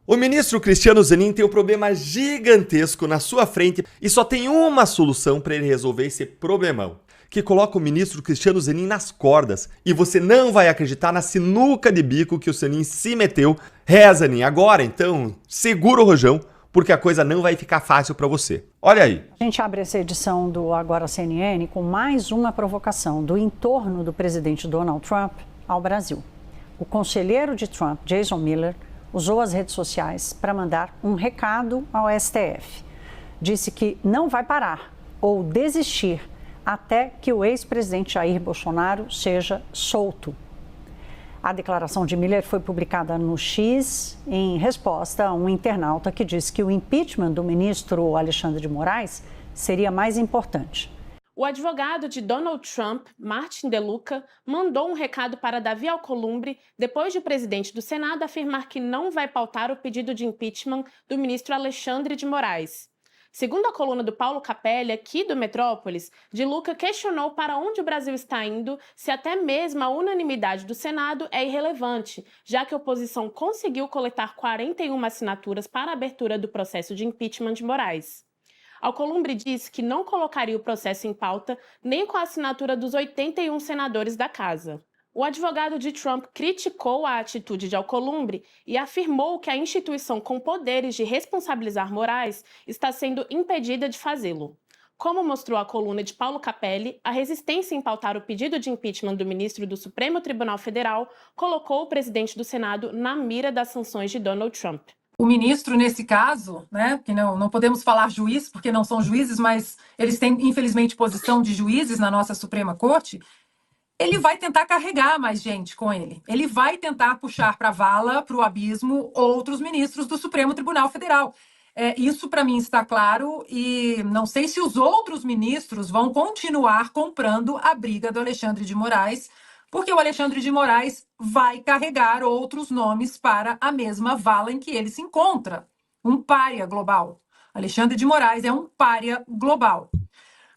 O ministro Cristiano Zanin tem um problema gigantesco na sua frente e só tem uma solução para ele resolver esse problemão, que coloca o ministro Cristiano Zanin nas cordas. E você não vai acreditar na sinuca de bico que o Zanin se meteu. Zanin, agora então, segura o rojão, porque a coisa não vai ficar fácil para você. Olha aí. A gente abre essa edição do Agora CNN com mais uma provocação do entorno do presidente Donald Trump ao Brasil. O conselheiro de Trump, Jason Miller, usou as redes sociais para mandar um recado ao STF. Disse que não vai parar ou desistir até que o ex-presidente Jair Bolsonaro seja solto. A declaração de Miller foi publicada no X em resposta a um internauta que disse que o impeachment do ministro Alexandre de Moraes seria mais importante. O advogado de Donald Trump, Martin DeLuca, mandou um recado para Davi Alcolumbre depois de o presidente do Senado afirmar que não vai pautar o pedido de impeachment do ministro Alexandre de Moraes. Segundo a coluna do Paulo Capelli, aqui do Metrópolis, DeLuca questionou para onde o Brasil está indo, se até mesmo a unanimidade do Senado é irrelevante, já que a oposição conseguiu coletar 41 assinaturas para a abertura do processo de impeachment de Moraes. Alcolumbre disse que não colocaria o processo em pauta nem com a assinatura dos 81 senadores da casa. O advogado de Trump criticou a atitude de Alcolumbre e afirmou que a instituição com poderes de responsabilizar Moraes está sendo impedida de fazê-lo. Como mostrou a coluna de Paulo Capelli, a resistência em pautar o pedido de impeachment do ministro do Supremo Tribunal Federal colocou o presidente do Senado na mira das sanções de Donald Trump. O ministro, nesse caso, né, que não podemos falar juiz, porque não são juízes, mas eles têm, infelizmente, posição de juízes na nossa Suprema Corte, ele vai tentar carregar mais gente com ele. Ele vai tentar puxar para a vala, para o abismo, outros ministros do Supremo Tribunal Federal. Isso, para mim, está claro, e não sei se os outros ministros vão continuar comprando a briga do Alexandre de Moraes, porque o Alexandre de Moraes vai carregar outros nomes para a mesma vala em que ele se encontra. Um pária global. Alexandre de Moraes é um pária global.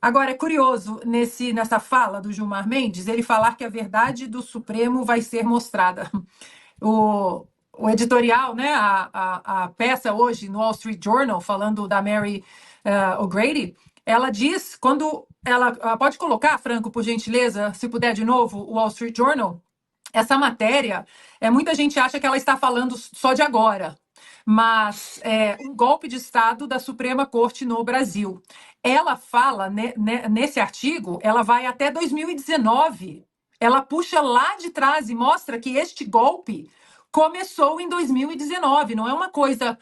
Agora, é curioso, nessa fala do Gilmar Mendes, ele falar que a verdade do Supremo vai ser mostrada. O editorial, né, a peça hoje no Wall Street Journal, falando da Mary O'Grady, ela diz, quando ela pode colocar, Franco, por gentileza, se puder de novo, o Wall Street Journal, essa matéria, muita gente acha que ela está falando só de agora, mas um golpe de Estado da Suprema Corte no Brasil. Ela fala, nesse artigo, ela vai até 2019, ela puxa lá de trás e mostra que este golpe começou em 2019, não é uma coisa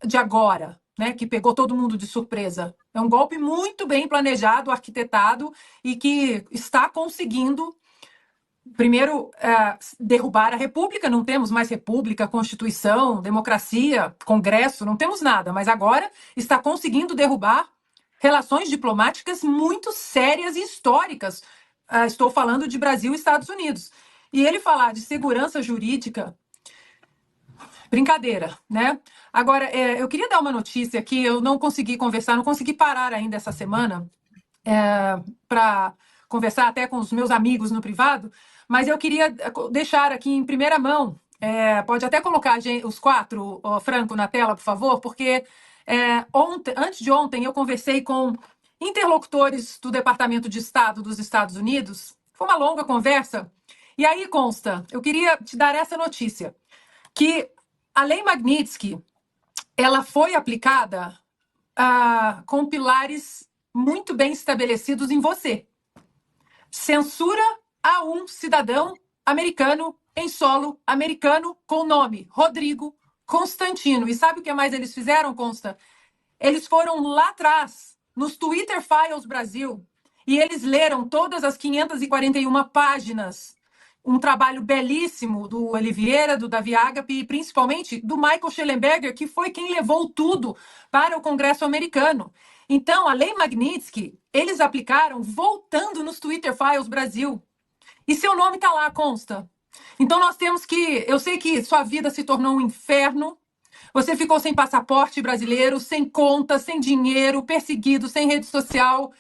de agora, né, que pegou todo mundo de surpresa. É um golpe muito bem planejado, arquitetado e que está conseguindo, primeiro, derrubar a República. Não temos mais República, Constituição, democracia, Congresso, não temos nada, mas agora está conseguindo derrubar relações diplomáticas muito sérias e históricas. Estou falando de Brasil e Estados Unidos. E ele falar de segurança jurídica, brincadeira, né? Agora, eu queria dar uma notícia aqui, eu não consegui conversar, não consegui parar ainda essa semana para conversar até com os meus amigos no privado, mas eu queria deixar aqui em primeira mão, pode até colocar os quatro, Franco, na tela, por favor, porque antes de ontem eu conversei com interlocutores do Departamento de Estado dos Estados Unidos, foi uma longa conversa, e aí consta, eu queria te dar essa notícia, que a Lei Magnitsky, ela foi aplicada com pilares muito bem estabelecidos em você. Censura a um cidadão americano em solo americano com nome Rodrigo Constantino. E sabe o que mais eles fizeram, Consta? Eles foram lá atrás, nos Twitter Files Brasil, e eles leram todas as 541 páginas. Um trabalho belíssimo do Oliveira, do Davi Agape e principalmente do Michael Shellenberger, que foi quem levou tudo para o Congresso americano. Então, a Lei Magnitsky, eles aplicaram voltando nos Twitter Files Brasil. E seu nome está lá, consta. Então, nós temos que... Eu sei que sua vida se tornou um inferno. Você ficou sem passaporte brasileiro, sem conta, sem dinheiro, perseguido, sem rede social...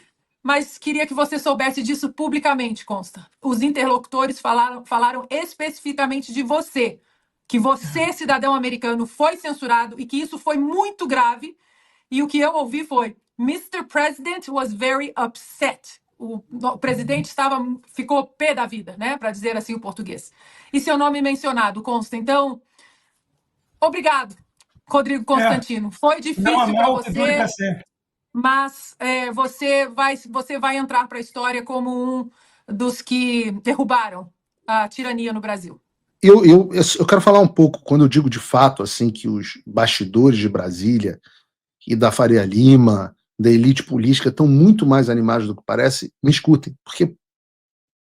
Mas queria que você soubesse disso publicamente, consta. Os interlocutores falaram especificamente de você, que você, cidadão americano, foi censurado e que isso foi muito grave. E o que eu ouvi foi: Mr. President was very upset. O presidente ficou pé da vida, né, para dizer assim o português. E seu nome mencionado consta. Então, obrigado, Rodrigo Constantino. Foi difícil para você, mas você vai entrar para a história como um dos que derrubaram a tirania no Brasil. Eu quero falar um pouco, quando eu digo de fato assim que os bastidores de Brasília e da Faria Lima, da elite política, estão muito mais animados do que parece, me escutem, porque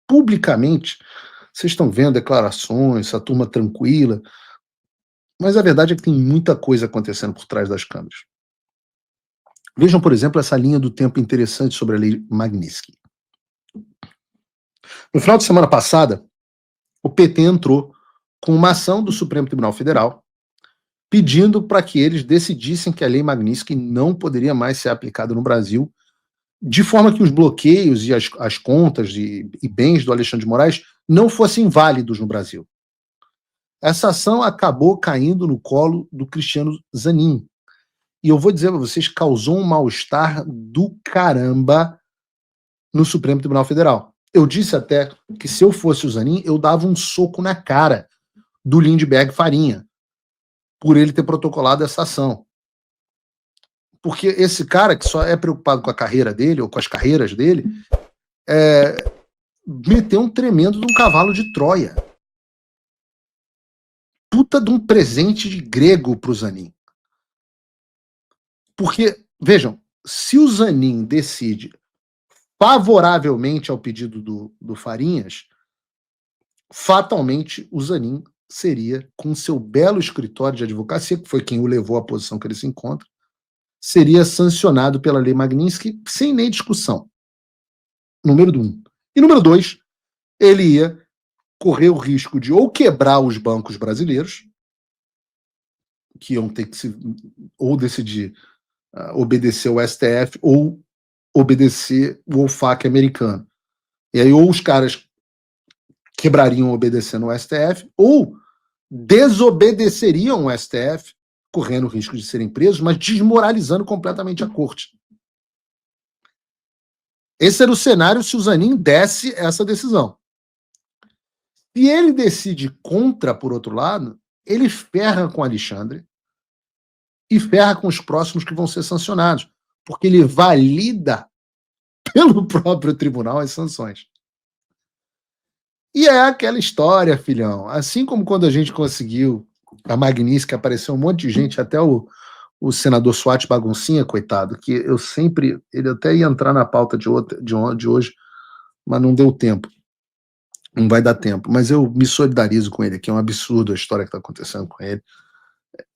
publicamente vocês estão vendo declarações, essa turma tranquila, mas a verdade é que tem muita coisa acontecendo por trás das câmeras. Vejam, por exemplo, essa linha do tempo interessante sobre a lei Magnitsky. No final de semana passada, o PT entrou com uma ação do Supremo Tribunal Federal pedindo para que eles decidissem que a lei Magnitsky não poderia mais ser aplicada no Brasil, de forma que os bloqueios e as contas e bens do Alexandre de Moraes não fossem válidos no Brasil. Essa ação acabou caindo no colo do Cristiano Zanin. E eu vou dizer para vocês, causou um mal-estar do caramba no Supremo Tribunal Federal. Eu disse até que se eu fosse o Zanin, eu dava um soco na cara do Lindbergh Farinha, por ele ter protocolado essa ação. Porque esse cara, que só é preocupado com a carreira dele, ou com as carreiras dele, meteu um tremendo de um cavalo de Troia. Puta de um presente de grego pro Zanin. Porque, vejam, se o Zanin decide favoravelmente ao pedido do Farinhas, fatalmente o Zanin seria, com seu belo escritório de advocacia, que foi quem o levou à posição que ele se encontra, seria sancionado pela lei Magnitsky sem nem discussão. Número 1. E número 2, ele ia correr o risco de ou quebrar os bancos brasileiros, que iam ter que ou decidir obedecer o STF ou obedecer o OFAC americano. E aí ou os caras quebrariam obedecendo o STF, ou desobedeceriam o STF, correndo o risco de serem presos, mas desmoralizando completamente a corte. Esse era o cenário se o Zanin desse essa decisão. Se ele decide contra, por outro lado, ele ferra com Alexandre e ferra com os próximos que vão ser sancionados, porque ele valida pelo próprio tribunal as sanções. E é aquela história, filhão. Assim como quando a gente conseguiu a Magnitsky, apareceu um monte de gente, até o senador Swat Baguncinha, coitado, que eu sempre... Ele até ia entrar na pauta de hoje, mas não deu tempo. Não vai dar tempo. Mas eu me solidarizo com ele, que é um absurdo a história que está acontecendo com ele.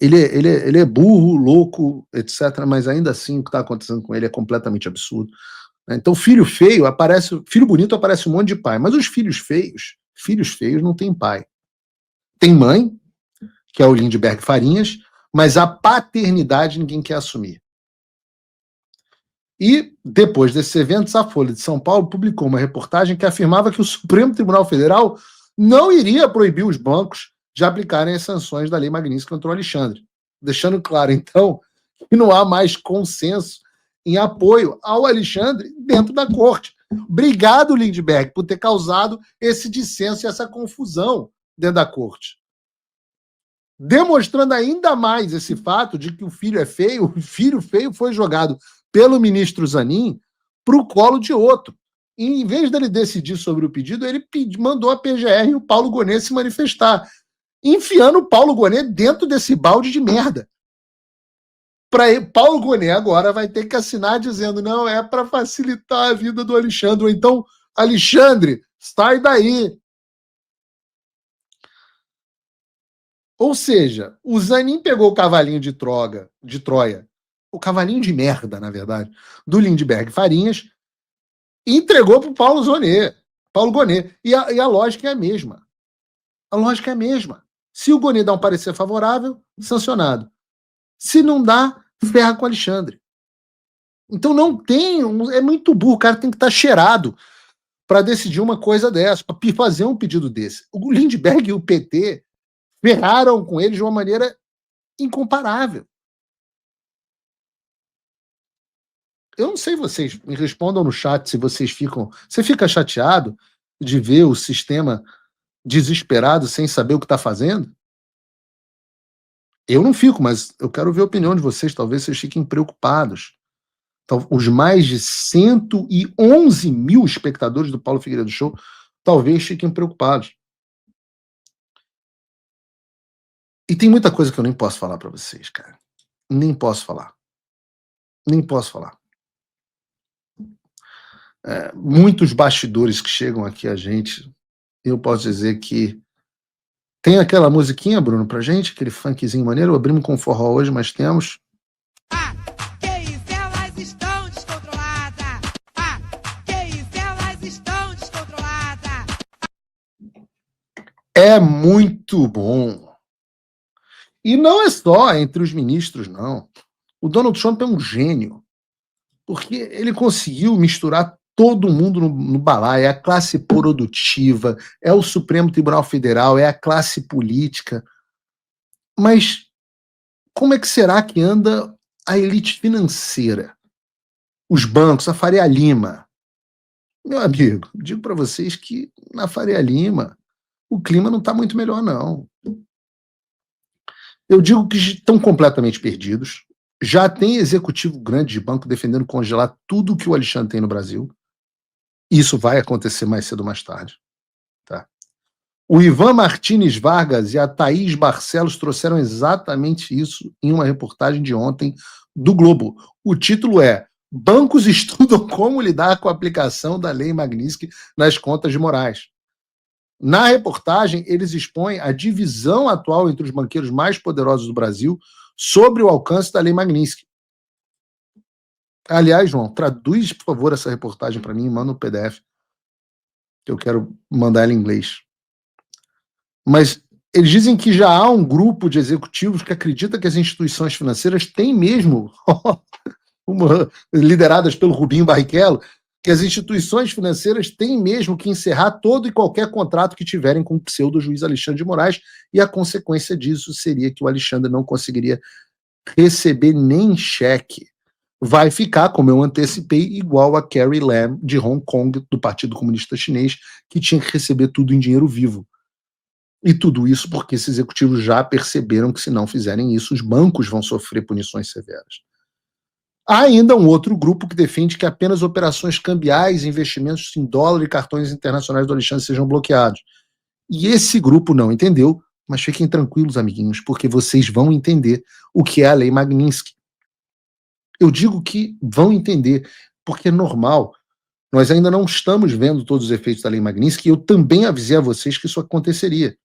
Ele é burro, louco, etc., mas ainda assim o que está acontecendo com ele é completamente absurdo. Então, filho feio aparece, filho bonito aparece um monte de pai, mas os filhos feios não têm pai. Tem mãe, que é o Lindbergh Farinhas, mas a paternidade ninguém quer assumir. E, depois desses eventos, a Folha de São Paulo publicou uma reportagem que afirmava que o Supremo Tribunal Federal não iria proibir os bancos de aplicarem as sanções da lei Magnitsky contra o Alexandre. Deixando claro, então, que não há mais consenso em apoio ao Alexandre dentro da corte. Obrigado, Lindbergh, por ter causado esse dissenso e essa confusão dentro da corte. Demonstrando ainda mais esse fato de que o filho é feio, o filho feio foi jogado pelo ministro Zanin para o colo de outro. E, em vez dele decidir sobre o pedido, ele mandou a PGR e o Paulo Gonet se manifestar, enfiando o Paulo Gonet dentro desse balde de merda. Paulo Gonet agora vai ter que assinar dizendo não, é para facilitar a vida do Alexandre. Ou então, Alexandre, sai daí. Ou seja, o Zanin pegou o cavalinho de Troia, o cavalinho de merda, na verdade, do Lindbergh Farinhas, e entregou para o Paulo Gonet. E a lógica é a mesma. A lógica é a mesma. Se o Gonet dá um parecer favorável, sancionado. Se não dá, ferra com o Alexandre. Então não tem... É muito burro. O cara tem que estar cheirado para decidir uma coisa dessa, para fazer um pedido desse. O Lindbergh e o PT ferraram com eles de uma maneira incomparável. Eu não sei vocês, me respondam no chat se vocês ficam... Você fica chateado de ver o sistema desesperado sem saber o que está fazendo? Eu não fico, mas eu quero ver a opinião de vocês. Talvez vocês fiquem preocupados. Então, os mais de 111 mil espectadores do Paulo Figueiredo Show talvez fiquem preocupados. E tem muita coisa que eu nem posso falar para vocês, cara. Nem posso falar. Nem posso falar. Muitos bastidores que chegam aqui a gente, eu posso dizer que tem aquela musiquinha, Bruno, pra gente, aquele funkzinho maneiro. Abrimos com forró hoje, mas temos... Que isso, elas estão descontroladas. Que isso, elas estão descontroladas. É muito bom. E não é só entre os ministros, não. O Donald Trump é um gênio, porque ele conseguiu misturar todo mundo no balaio. É a classe produtiva, é o Supremo Tribunal Federal, é a classe política. Mas como é que será que anda a elite financeira? Os bancos, a Faria Lima. Meu amigo, digo para vocês que na Faria Lima o clima não está muito melhor, não. Eu digo que estão completamente perdidos. Já tem executivo grande de banco defendendo congelar tudo que o Alexandre tem no Brasil. Isso vai acontecer mais cedo ou mais tarde. Tá? O Ivan Martínez Vargas e a Thaís Barcelos trouxeram exatamente isso em uma reportagem de ontem do Globo. O título é: Bancos estudam como lidar com a aplicação da Lei Magnitsky nas contas de Moraes. Na reportagem, eles expõem a divisão atual entre os banqueiros mais poderosos do Brasil sobre o alcance da Lei Magnitsky. Aliás, João, traduz, por favor, essa reportagem para mim e manda um PDF, que eu quero mandar ela em inglês. Mas eles dizem que já há um grupo de executivos que acredita que as instituições financeiras têm mesmo, lideradas pelo Rubinho Barrichello, que as instituições financeiras têm mesmo que encerrar todo e qualquer contrato que tiverem com o pseudo-juiz Alexandre de Moraes, e a consequência disso seria que o Alexandre não conseguiria receber nem cheque. Vai ficar, como eu antecipei, igual a Carrie Lam de Hong Kong, do Partido Comunista Chinês, que tinha que receber tudo em dinheiro vivo. E tudo isso porque esses executivos já perceberam que se não fizerem isso, os bancos vão sofrer punições severas. Há ainda um outro grupo que defende que apenas operações cambiais, investimentos em dólar e cartões internacionais do Alexandre sejam bloqueados. E esse grupo não entendeu, mas fiquem tranquilos, amiguinhos, porque vocês vão entender o que é a Lei Magnitsky. Eu digo que vão entender, porque é normal. Nós ainda não estamos vendo todos os efeitos da Lei Magnitsky, e eu também avisei a vocês que isso aconteceria.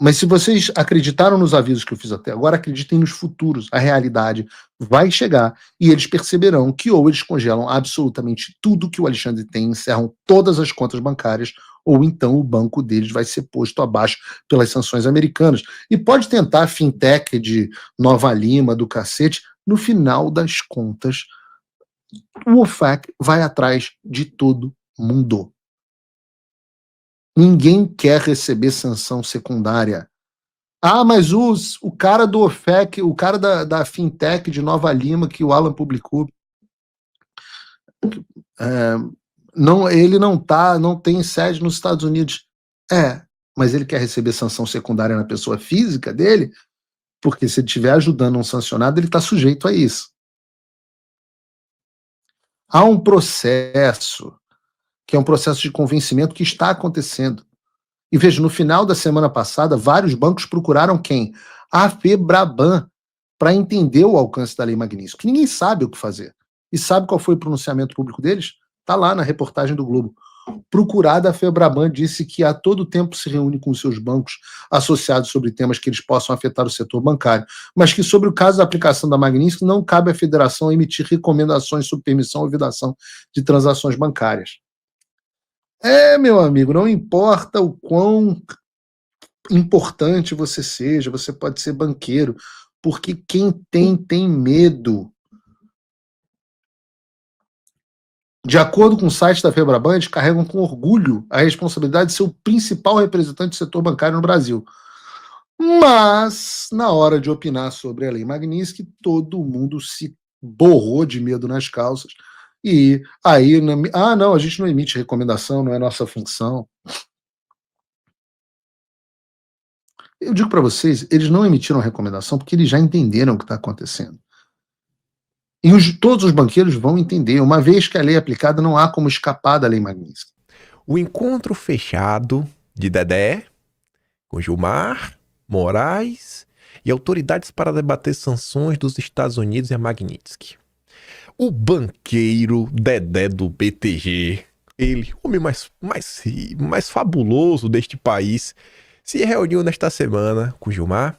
Mas se vocês acreditaram nos avisos que eu fiz até agora, acreditem nos futuros. A realidade vai chegar e eles perceberão que ou eles congelam absolutamente tudo que o Alexandre tem, encerram todas as contas bancárias, ou então o banco deles vai ser posto abaixo pelas sanções americanas. E pode tentar fintech de Nova Lima, do cacete, no final das contas, o OFAC vai atrás de todo mundo. Ninguém quer receber sanção secundária. Ah, mas o cara do OFAC, o cara da fintech de Nova Lima, que o Alan publicou, ele não tem sede nos Estados Unidos. Mas ele quer receber sanção secundária na pessoa física dele, porque se ele estiver ajudando um sancionado, ele está sujeito a isso. Há um processo, que é um processo de convencimento que está acontecendo. E veja, no final da semana passada, vários bancos procuraram quem? A FEBRABAN, para entender o alcance da Lei Magnitsky, que ninguém sabe o que fazer. E sabe qual foi o pronunciamento público deles? Está lá na reportagem do Globo. Procurada, a FEBRABAN disse que a todo tempo se reúne com seus bancos associados sobre temas que eles possam afetar o setor bancário, mas que sobre o caso da aplicação da Magnitsky não cabe à federação emitir recomendações sobre permissão ou vedação de transações bancárias. Meu amigo, não importa o quão importante você seja, você pode ser banqueiro, porque quem tem medo. De acordo com o site da FEBRABAN, eles carregam com orgulho a responsabilidade de ser o principal representante do setor bancário no Brasil. Mas, na hora de opinar sobre a Lei Magnitsky, todo mundo se borrou de medo nas calças. E aí, não, a gente não emite recomendação, não é nossa função. Eu digo para vocês, eles não emitiram recomendação porque eles já entenderam o que está acontecendo. E todos os banqueiros vão entender. Uma vez que a lei é aplicada, não há como escapar da Lei Magnitsky. O encontro fechado de Dedé com Gilmar, Moraes e autoridades para debater sanções dos Estados Unidos e a Magnitsky. O banqueiro Dedé do BTG, ele, o homem mais fabuloso deste país, se reuniu nesta semana com Gilmar,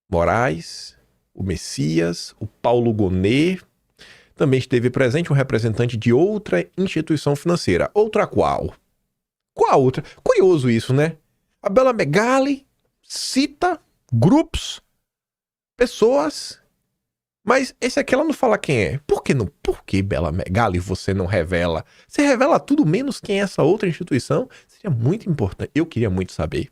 Moraes, o Messias, o Paulo Gonet. Também esteve presente um representante de outra instituição financeira. Outra qual? Qual outra? Curioso isso, né? A Bela Megali cita grupos, pessoas, mas esse aqui ela não fala quem é. Por que não? Por que, Bela Megali, você não revela? Você revela tudo menos quem é essa outra instituição? Seria muito importante. Eu queria muito saber.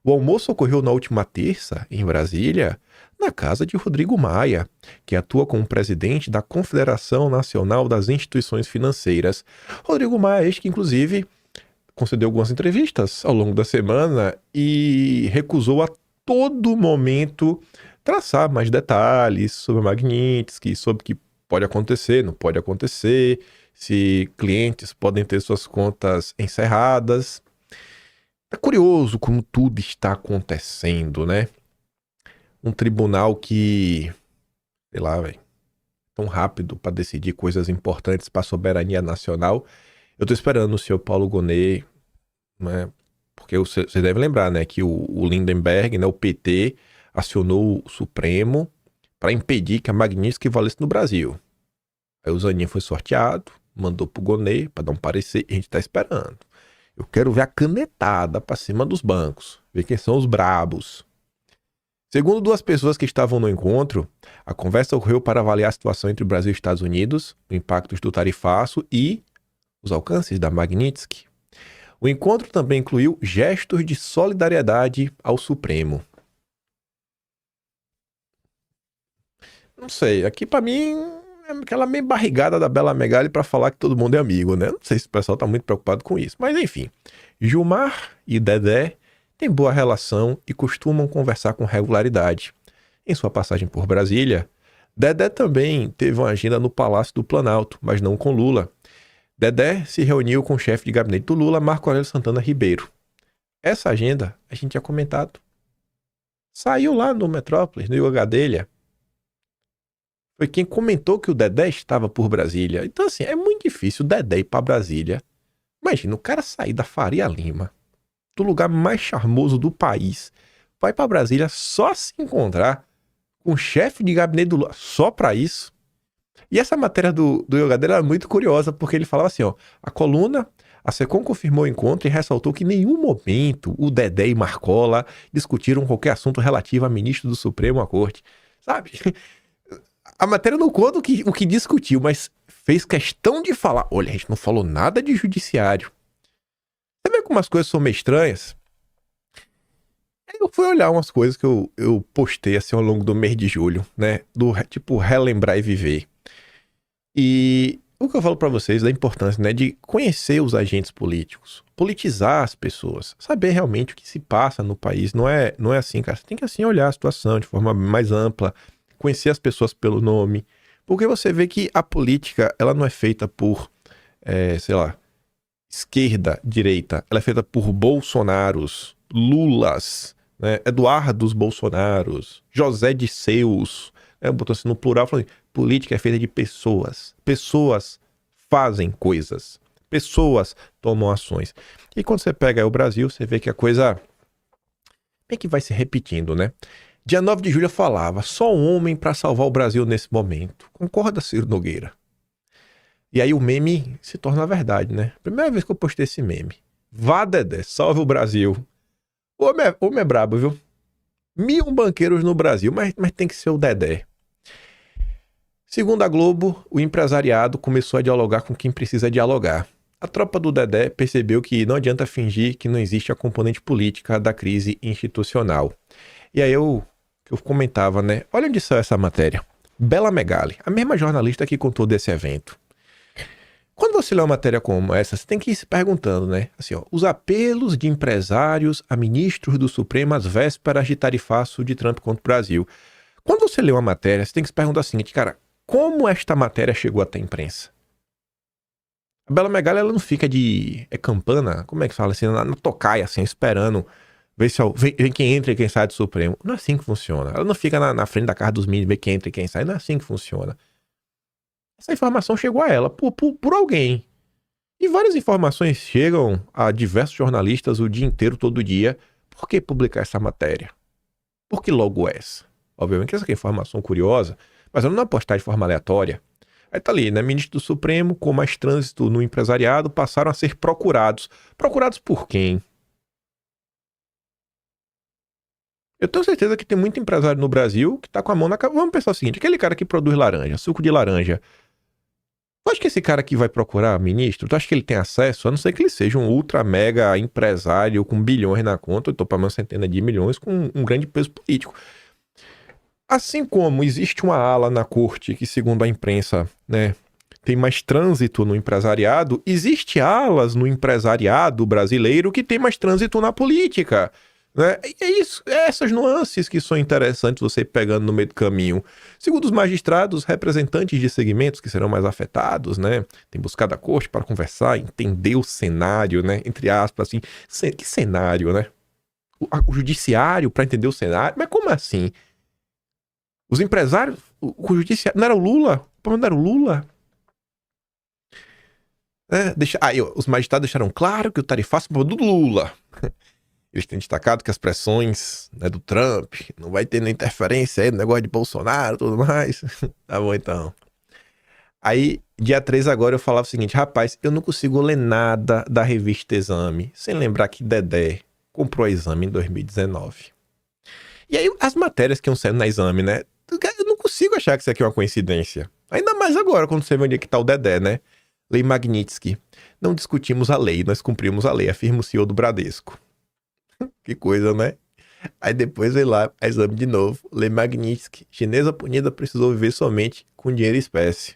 O almoço ocorreu na última terça, em Brasília, na casa de Rodrigo Maia, que atua como presidente da Confederação Nacional das Instituições Financeiras. Rodrigo Maia, que inclusive concedeu algumas entrevistas ao longo da semana e recusou a todo momento traçar mais detalhes sobre a Magnitsky, sobre o que pode acontecer, não pode acontecer, se clientes podem ter suas contas encerradas. É curioso como tudo está acontecendo, né? Um tribunal que, sei lá, velho, tão rápido para decidir coisas importantes para a soberania nacional. Eu tô esperando o senhor Paulo Gonet, né? Porque você deve lembrar, né, que o Lindenberg, né, o PT, acionou o Supremo para impedir que a Magnitsky valesse no Brasil. Aí o Zanin foi sorteado, mandou pro Gonet para dar um parecer e a gente tá esperando. Eu quero ver a canetada para cima dos bancos, ver quem são os brabos. Segundo duas pessoas que estavam no encontro, a conversa ocorreu para avaliar a situação entre o Brasil e os Estados Unidos, os impactos do tarifaço e os alcances da Magnitsky. O encontro também incluiu gestos de solidariedade ao Supremo. Não sei, aqui pra mim é aquela meio barrigada da Bela Megali pra falar que todo mundo é amigo, né? Não sei se o pessoal tá muito preocupado com isso, mas enfim. Gilmar e Dedé têm boa relação e costumam conversar com regularidade. Em sua passagem por Brasília, Dedé também teve uma agenda no Palácio do Planalto, mas não com Lula. Dedé se reuniu com o chefe de gabinete do Lula, Marco Aurélio Santana Ribeiro. Essa agenda a gente tinha comentado. Saiu lá no Metrópolis, no Yoga Gadelha. Foi quem comentou que o Dedé estava por Brasília. Então, assim, é muito difícil o Dedé ir para Brasília. Imagina, o cara sair da Faria Lima, do lugar mais charmoso do país, vai para Brasília só se encontrar com o chefe de gabinete do Lula, só para isso. E essa matéria do Yoga dele era muito curiosa, porque ele falava assim, ó, a coluna, a SECOM confirmou o encontro e ressaltou que em nenhum momento o Dedé e Marcola discutiram qualquer assunto relativo a ministro do Supremo à corte. Sabe? A matéria não conta o que discutiu, mas fez questão de falar, olha, a gente não falou nada de judiciário. Você vê como as coisas são meio estranhas? Eu fui olhar umas coisas que eu postei assim ao longo do mês de julho, né? Do tipo relembrar e viver. E o que eu falo pra vocês da importância, né, de conhecer os agentes políticos, politizar as pessoas, saber realmente o que se passa no país. Não é assim, cara. Você tem que assim olhar a situação de forma mais ampla, conhecer as pessoas pelo nome, porque você vê que a política, ela não é feita por, sei lá, esquerda, direita. Ela é feita por Bolsonaros, Lulas, né, Eduardos Bolsonaros, José Dirceus, botou assim no plural, falando, política é feita de pessoas. Pessoas fazem coisas. Pessoas tomam ações. E quando você pega o Brasil, você vê que a coisa bem que vai se repetindo, né? Dia 9 de julho eu falava, só um homem para salvar o Brasil nesse momento. Concorda, Ciro Nogueira? E aí o meme se torna verdade, né? Primeira vez que eu postei esse meme. Vá, Dedé, salve o Brasil. O homem é brabo, viu? 1000 banqueiros no Brasil, mas tem que ser o Dedé. Segundo a Globo, o empresariado começou a dialogar com quem precisa dialogar. A tropa do Dedé percebeu que não adianta fingir que não existe a componente política da crise institucional. E aí eu comentava, né? Olha onde saiu essa matéria. Bela Megali, a mesma jornalista que contou desse evento. Quando você lê uma matéria como essa, você tem que ir se perguntando, né? Assim, ó, os apelos de empresários a ministros do Supremo às vésperas de tarifaço de Trump contra o Brasil. Quando você lê uma matéria, você tem que se perguntar o seguinte, cara, como esta matéria chegou até a imprensa? A Bela Megali, ela não fica de campana, como é que fala assim, na tocaia, assim, esperando ver se vem quem entra e quem sai do Supremo. Não é assim que funciona. Ela não fica na frente da casa dos meninos, ver quem entra e quem sai. Não é assim que funciona. Essa informação chegou a ela por alguém. E várias informações chegam a diversos jornalistas o dia inteiro, todo dia. Por que publicar essa matéria? Por que logo essa? Obviamente que essa aqui é informação curiosa, mas ela não é postar de forma aleatória. Aí tá ali, né? Ministro do Supremo, com mais trânsito no empresariado, passaram a ser procurados. Procurados por quem? Eu tenho certeza que tem muito empresário no Brasil que tá com a mão na cabeça. Vamos pensar o seguinte, aquele cara que produz laranja, suco de laranja. Tu acha que esse cara aqui vai procurar ministro? Tu acha que ele tem acesso? A não ser que ele seja um ultra mega empresário com bilhões na conta, eu tô para uma centena de milhões, com um grande peso político. Assim como existe uma ala na corte que, segundo a imprensa, né, tem mais trânsito no empresariado, existe alas no empresariado brasileiro que tem mais trânsito na política. Né? E é isso, essas nuances que são interessantes você pegando no meio do caminho. Segundo os magistrados, representantes de segmentos que serão mais afetados, né, têm buscado a corte para conversar, entender o cenário, né, entre aspas, assim, que cenário, né? O judiciário para entender o cenário? Mas como assim? Os empresários, o judiciário, não era o Lula? O problema não era o Lula? Os magistrados deixaram claro que o tarifaço é do Lula. Eles têm destacado que as pressões, né, do Trump, não vai ter interferência aí no negócio de Bolsonaro e tudo mais. Tá bom, então. Aí, dia 3 agora, eu falava o seguinte, rapaz, eu não consigo ler nada da revista Exame, sem lembrar que Dedé comprou a Exame em 2019. E aí, as matérias que iam saindo na Exame, né? Eu não consigo achar que isso aqui é uma coincidência. Ainda mais agora, quando você vê onde é que tá o Dedé, né? Lei Magnitsky. Não discutimos a lei, nós cumprimos a lei, afirma o CEO do Bradesco. Que coisa, né? Aí depois veio lá, a Exame de novo, Lei Magnitsky. Chinesa punida precisou viver somente com dinheiro em espécie.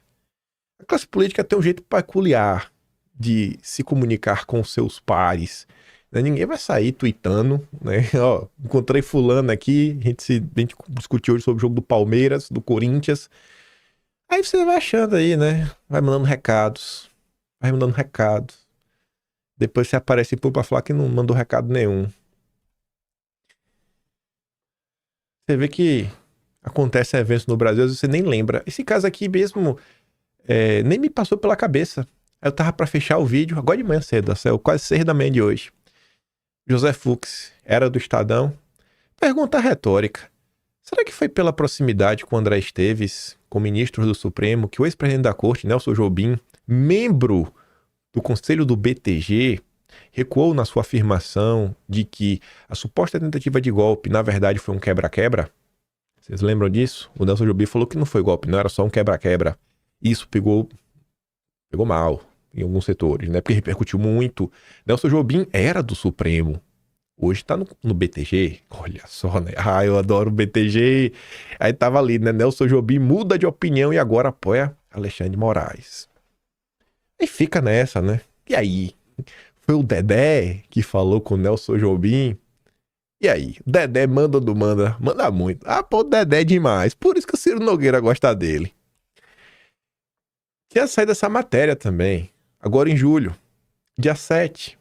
A classe política tem um jeito peculiar de se comunicar com seus pares. Ninguém vai sair tweetando, né? Ó, encontrei fulano aqui, a gente discutiu hoje sobre o jogo do Palmeiras, do Corinthians. Aí você vai achando aí, né? Vai mandando recados. Depois você aparece pra falar que não mandou recado nenhum. Você vê que acontece eventos no Brasil, às vezes você nem lembra. Esse caso aqui mesmo nem me passou pela cabeça. Eu tava pra fechar o vídeo, agora de manhã cedo, saiu quase 6 da manhã de hoje. José Fux, era do Estadão. Pergunta retórica. Será que foi pela proximidade com André Esteves, com ministros do Supremo, que o ex-presidente da Corte, Nelson Jobim, membro do Conselho do BTG, recuou na sua afirmação de que a suposta tentativa de golpe, na verdade, foi um quebra-quebra? Vocês lembram disso? O Nelson Jobim falou que não foi golpe, não era só um quebra-quebra. Isso pegou mal em alguns setores, né? Porque repercutiu muito. Nelson Jobim era do Supremo. Hoje tá no BTG. Olha só, né? Ah, eu adoro o BTG. Aí tava ali, né? Nelson Jobim muda de opinião e agora apoia Alexandre de Moraes. Aí fica nessa, né? E aí? Foi o Dedé que falou com o Nelson Jobim? E aí? O Dedé manda ou não manda? Manda muito. Ah, pô, o Dedé é demais. Por isso que o Ciro Nogueira gosta dele. Tinha saído essa matéria também. Agora em julho, dia 7.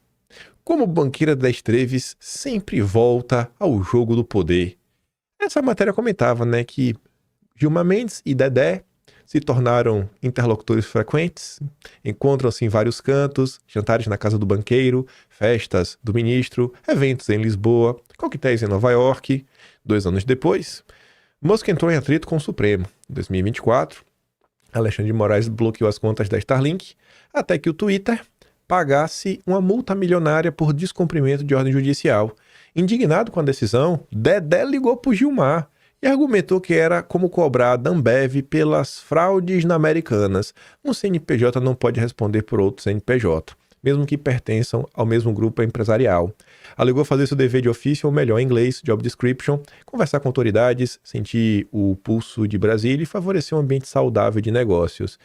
Como o banqueiro da Esteves sempre volta ao jogo do poder. Essa matéria comentava, né, que Gilmar Mendes e Dedé se tornaram interlocutores frequentes, encontram-se em vários cantos, jantares na casa do banqueiro, festas do ministro, eventos em Lisboa, coquetéis em Nova York. 2 anos depois, Musk entrou em atrito com o Supremo. Em 2024, Alexandre de Moraes bloqueou as contas da Starlink, até que o Twitter pagasse uma multa milionária por descumprimento de ordem judicial. Indignado com a decisão, Dedé ligou para o Gilmar e argumentou que era como cobrar da Ambev pelas fraudes na Americanas. Um CNPJ não pode responder por outro CNPJ. mesmo que pertençam ao mesmo grupo empresarial. Alegou fazer seu dever de ofício, ou melhor, em inglês, job description, conversar com autoridades, sentir o pulso de Brasília e favorecer um ambiente saudável de negócios.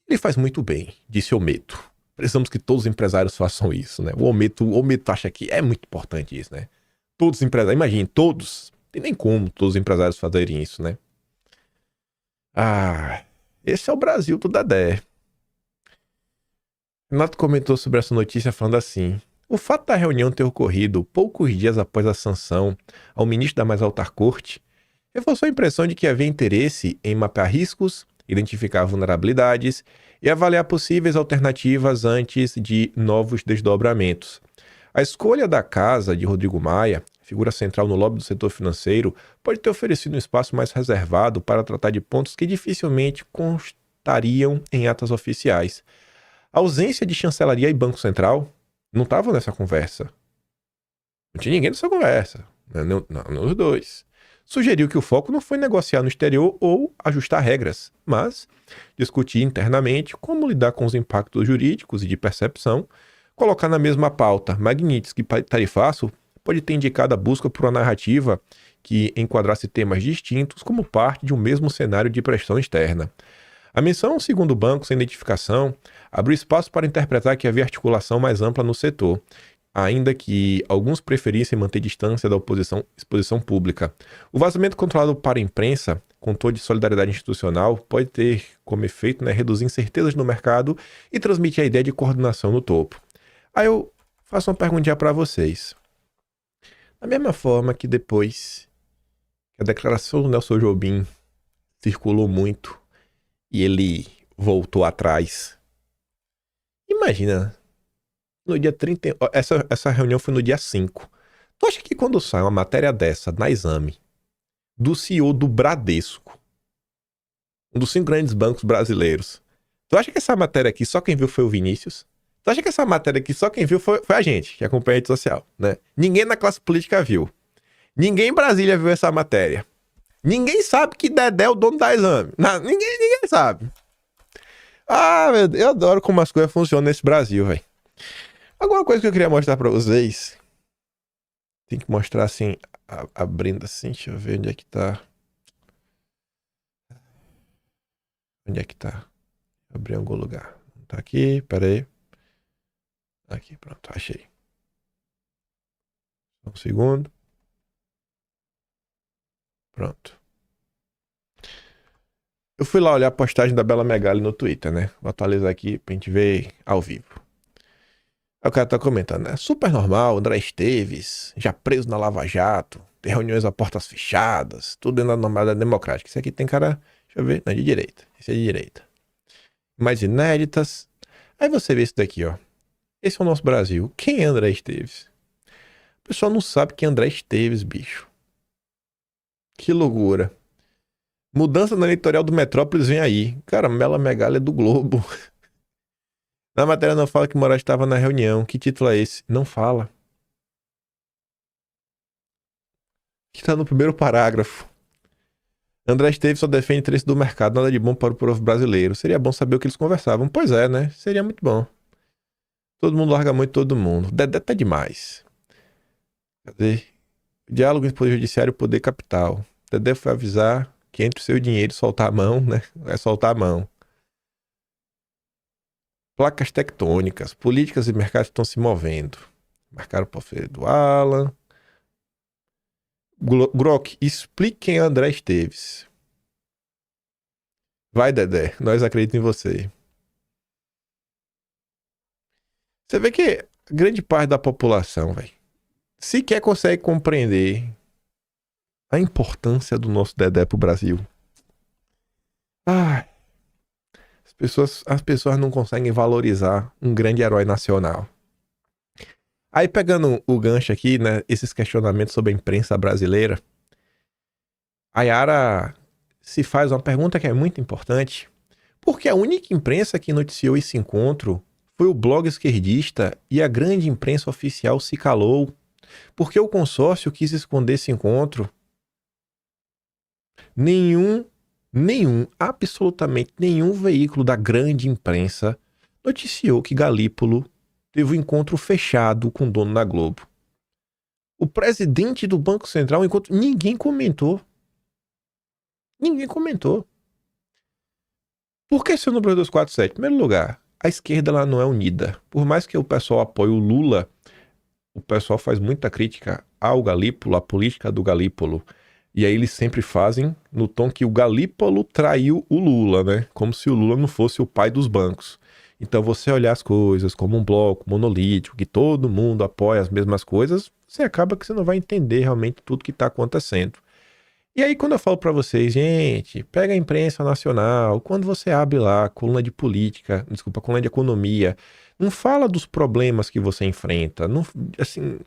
Ele faz muito bem, disse Olmeto. Precisamos que todos os empresários façam isso, né? O Olmeto acha que é muito importante isso, né? Todos os empresários, imagine, todos. Não tem nem como todos os empresários fazerem isso, né? Esse é o Brasil do Dedé. Renato comentou sobre essa notícia falando assim: o fato da reunião ter ocorrido poucos dias após a sanção ao ministro da mais alta corte reforçou a impressão de que havia interesse em mapear riscos, identificar vulnerabilidades e avaliar possíveis alternativas antes de novos desdobramentos. A escolha da casa de Rodrigo Maia, figura central no lobby do setor financeiro, pode ter oferecido um espaço mais reservado para tratar de pontos que dificilmente constariam em atas oficiais. A ausência de chancelaria e Banco Central não estavam nessa conversa. Não tinha ninguém nessa conversa. Não os dois. Sugeriu que o foco não foi negociar no exterior ou ajustar regras, mas discutir internamente como lidar com os impactos jurídicos e de percepção, colocar na mesma pauta Magnitsky e tarifaço pode ter indicado a busca por uma narrativa que enquadrasse temas distintos como parte de um mesmo cenário de pressão externa. A menção, segundo o banco, sem identificação, abriu espaço para interpretar que havia articulação mais ampla no setor, ainda que alguns preferissem manter distância da exposição pública. O vazamento controlado para a imprensa, com tom de solidariedade institucional, pode ter como efeito reduzir incertezas no mercado e transmitir a ideia de coordenação no topo. Aí eu faço uma perguntinha para vocês. Da mesma forma que depois que a declaração do Nelson Jobim circulou muito e ele voltou atrás, imagina, no dia 30, essa reunião foi no dia 5. Tu acha que quando sai uma matéria dessa na Exame, do CEO do Bradesco, um dos 5 grandes bancos brasileiros, tu acha que essa matéria aqui só quem viu foi o Vinícius? Tu acha que essa matéria aqui só quem viu foi a gente, que acompanha a rede social, né? Ninguém na classe política viu. Ninguém em Brasília viu essa matéria. Ninguém sabe que Dedé é o dono da Exame. Ninguém sabe. Meu Deus, eu adoro como as coisas funcionam nesse Brasil, velho. Alguma coisa que eu queria mostrar pra vocês. Tem que mostrar assim, abrindo assim, deixa eu ver onde é que tá. Onde é que tá? Abri em algum lugar. Tá aqui, pera aí. Aqui, pronto, achei. Um segundo. Pronto. Eu fui lá olhar a postagem da Bela Megali no Twitter, né? Vou atualizar aqui pra gente ver ao vivo. Aí o cara tá comentando, né? Super normal, André Esteves, já preso na Lava Jato, tem reuniões a portas fechadas, tudo dentro da normalidade democrática. Esse aqui tem cara, deixa eu ver, não, de direita. Esse é de direita. Mais inéditas. Aí você vê isso daqui, ó. Esse é o nosso Brasil. Quem é André Esteves? O pessoal não sabe quem é André Esteves, bicho. Que loucura. Mudança na editorial do Metrópolis vem aí. Cara, Bela Megali é do Globo. Na matéria não fala que Moraes estava na reunião. Que título é esse? Não fala. Que tá no primeiro parágrafo. André Esteves só defende interesse do mercado. Nada de bom para o povo brasileiro. Seria bom saber o que eles conversavam. Pois é, né? Seria muito bom. Todo mundo larga muito todo mundo. Dedé tá demais. Cadê? Diálogo entre Poder Judiciário e Poder Capital. Dedé foi avisar que entre o seu dinheiro e soltar a mão, né? É soltar a mão. Placas tectônicas. Políticas e mercados estão se movendo. Marcaram o portfólio do Alan. Grok, explique quem é André Esteves. Vai, Dedé. Nós acreditamos em você. Você vê que grande parte da população, velho, sequer consegue compreender a importância do nosso Dedé pro Brasil. As pessoas não conseguem valorizar um grande herói nacional. Aí pegando o gancho aqui, né, esses questionamentos sobre a imprensa brasileira, a Yara se faz uma pergunta que é muito importante, porque a única imprensa que noticiou esse encontro foi o blog esquerdista e a grande imprensa oficial se calou, porque o consórcio quis esconder esse encontro. Absolutamente nenhum veículo da grande imprensa noticiou que Galípolo teve um encontro fechado com o dono da Globo. O presidente do Banco Central, ninguém comentou. Ninguém comentou. Por que seu número 247? Em primeiro lugar, a esquerda ela não é unida. Por mais que o pessoal apoie o Lula, o pessoal faz muita crítica ao Galípolo, à política do Galípolo. E aí eles sempre fazem no tom que o Galípolo traiu o Lula, né? Como se o Lula não fosse o pai dos bancos. Então você olhar as coisas como um bloco monolítico, que todo mundo apoia as mesmas coisas, você acaba que você não vai entender realmente tudo que está acontecendo. E aí quando eu falo para vocês, gente, pega a imprensa nacional, quando você abre lá a coluna de política, desculpa, a coluna de economia, não fala dos problemas que você enfrenta, não, assim,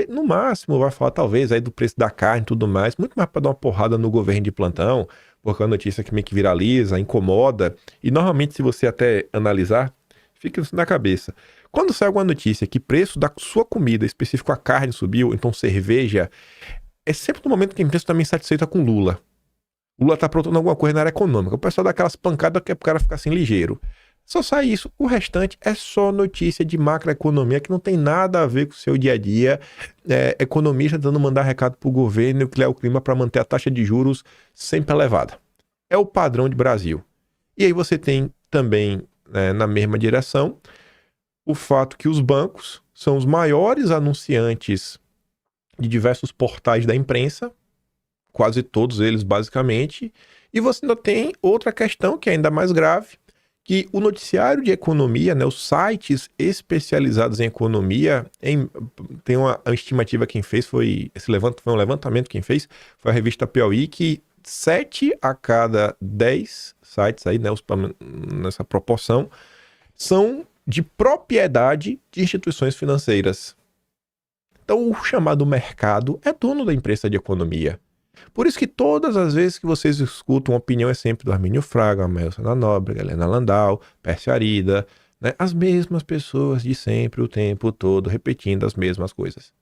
no máximo vai falar talvez aí do preço da carne e tudo mais, muito mais para dar uma porrada no governo de plantão, porque é uma notícia que meio que viraliza, incomoda, e normalmente se você até analisar, fica isso na cabeça. Quando sai alguma notícia que preço da sua comida, específico a carne subiu, então cerveja, é sempre no momento que a imprensa está meio insatisfeita com Lula. Lula está aprontando alguma coisa na área econômica. O pessoal dá aquelas pancadas que é pro cara ficar assim ligeiro. Só sai isso. O restante é só notícia de macroeconomia que não tem nada a ver com o seu dia a dia. Economista dando mandar recado pro governo e criar o clima para manter a taxa de juros sempre elevada. É o padrão de Brasil. E aí você tem também, na mesma direção, o fato que os bancos são os maiores anunciantes de diversos portais da imprensa, quase todos eles basicamente, e você ainda tem outra questão que é ainda mais grave, que o noticiário de economia, os sites especializados em economia, tem uma estimativa quem fez, foi um levantamento quem fez, foi a revista Piauí, que 7 a cada 10 sites aí, nessa proporção, são de propriedade de instituições financeiras. Então, o chamado mercado é dono da imprensa de economia. Por isso que todas as vezes que vocês escutam, a opinião é sempre do Armínio Fraga, Melson Nóbrega, Helena Landau, Pércio Arida, as mesmas pessoas de sempre, o tempo todo, repetindo as mesmas coisas.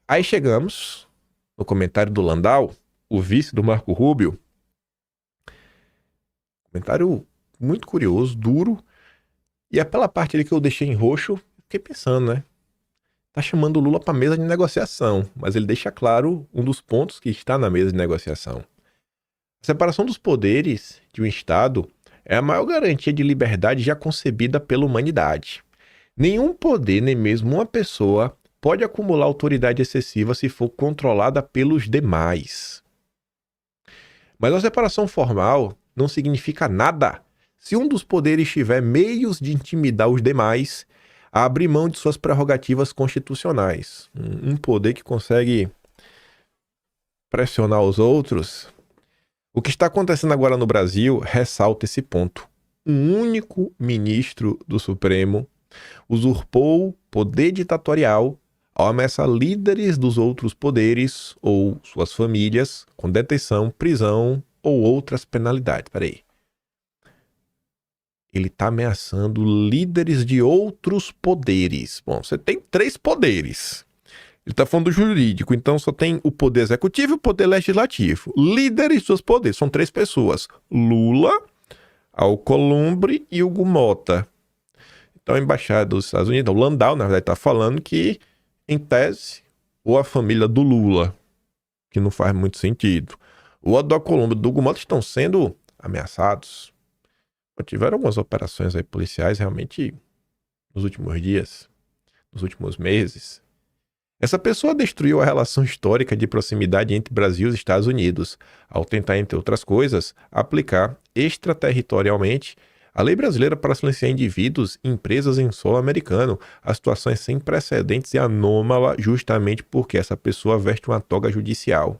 Aí chegamos no comentário do Landau, o vice do Marco Rubio. Comentário muito curioso, duro. E é pela parte ali que eu deixei em roxo, fiquei pensando, Tá chamando o Lula para mesa de negociação, mas ele deixa claro um dos pontos que está na mesa de negociação. A separação dos poderes de um Estado é a maior garantia de liberdade já concebida pela humanidade. Nenhum poder, nem mesmo uma pessoa, pode acumular autoridade excessiva se for controlada pelos demais. Mas a separação formal não significa nada se um dos poderes tiver meios de intimidar os demais a abrir mão de suas prerrogativas constitucionais. Um poder que consegue pressionar os outros. O que está acontecendo agora no Brasil ressalta esse ponto. Um único ministro do Supremo usurpou poder ditatorial ao ameaçar líderes dos outros poderes ou suas famílias com detenção, prisão ou outras penalidades. Peraí. Ele está ameaçando líderes de outros poderes. Bom, você tem 3 poderes. Ele está falando do jurídico, então só tem o poder executivo e o poder legislativo. Líderes dos poderes, são 3 pessoas. Lula, Alcolumbre e Hugo Mota. Então a embaixada dos Estados Unidos, o Landau, na verdade, está falando que, em tese, ou a família do Lula, que não faz muito sentido, ou a do Alcolumbre e do Hugo Mota estão sendo ameaçados. Tiveram algumas operações aí policiais realmente nos últimos dias, nos últimos meses. Essa pessoa destruiu a relação histórica de proximidade entre Brasil e Estados Unidos, ao tentar, entre outras coisas, aplicar extraterritorialmente a lei brasileira para silenciar indivíduos e empresas em solo americano, a situação é sem precedentes e anômala justamente porque essa pessoa veste uma toga judicial.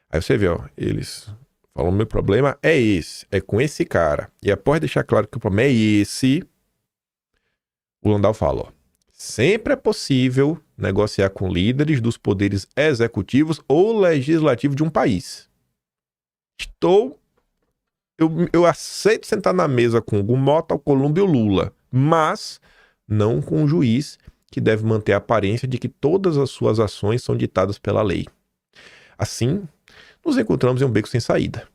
Aí você vê, eles... Falando, meu problema é esse, é com esse cara. E após deixar claro que o problema é esse, o Landau fala, sempre é possível negociar com líderes dos poderes executivos ou legislativos de um país. Eu aceito sentar na mesa com o Mota, o Alcolumbre e o Lula, mas não com um juiz que deve manter a aparência de que todas as suas ações são ditadas pela lei. Assim, nos encontramos em um beco sem saída.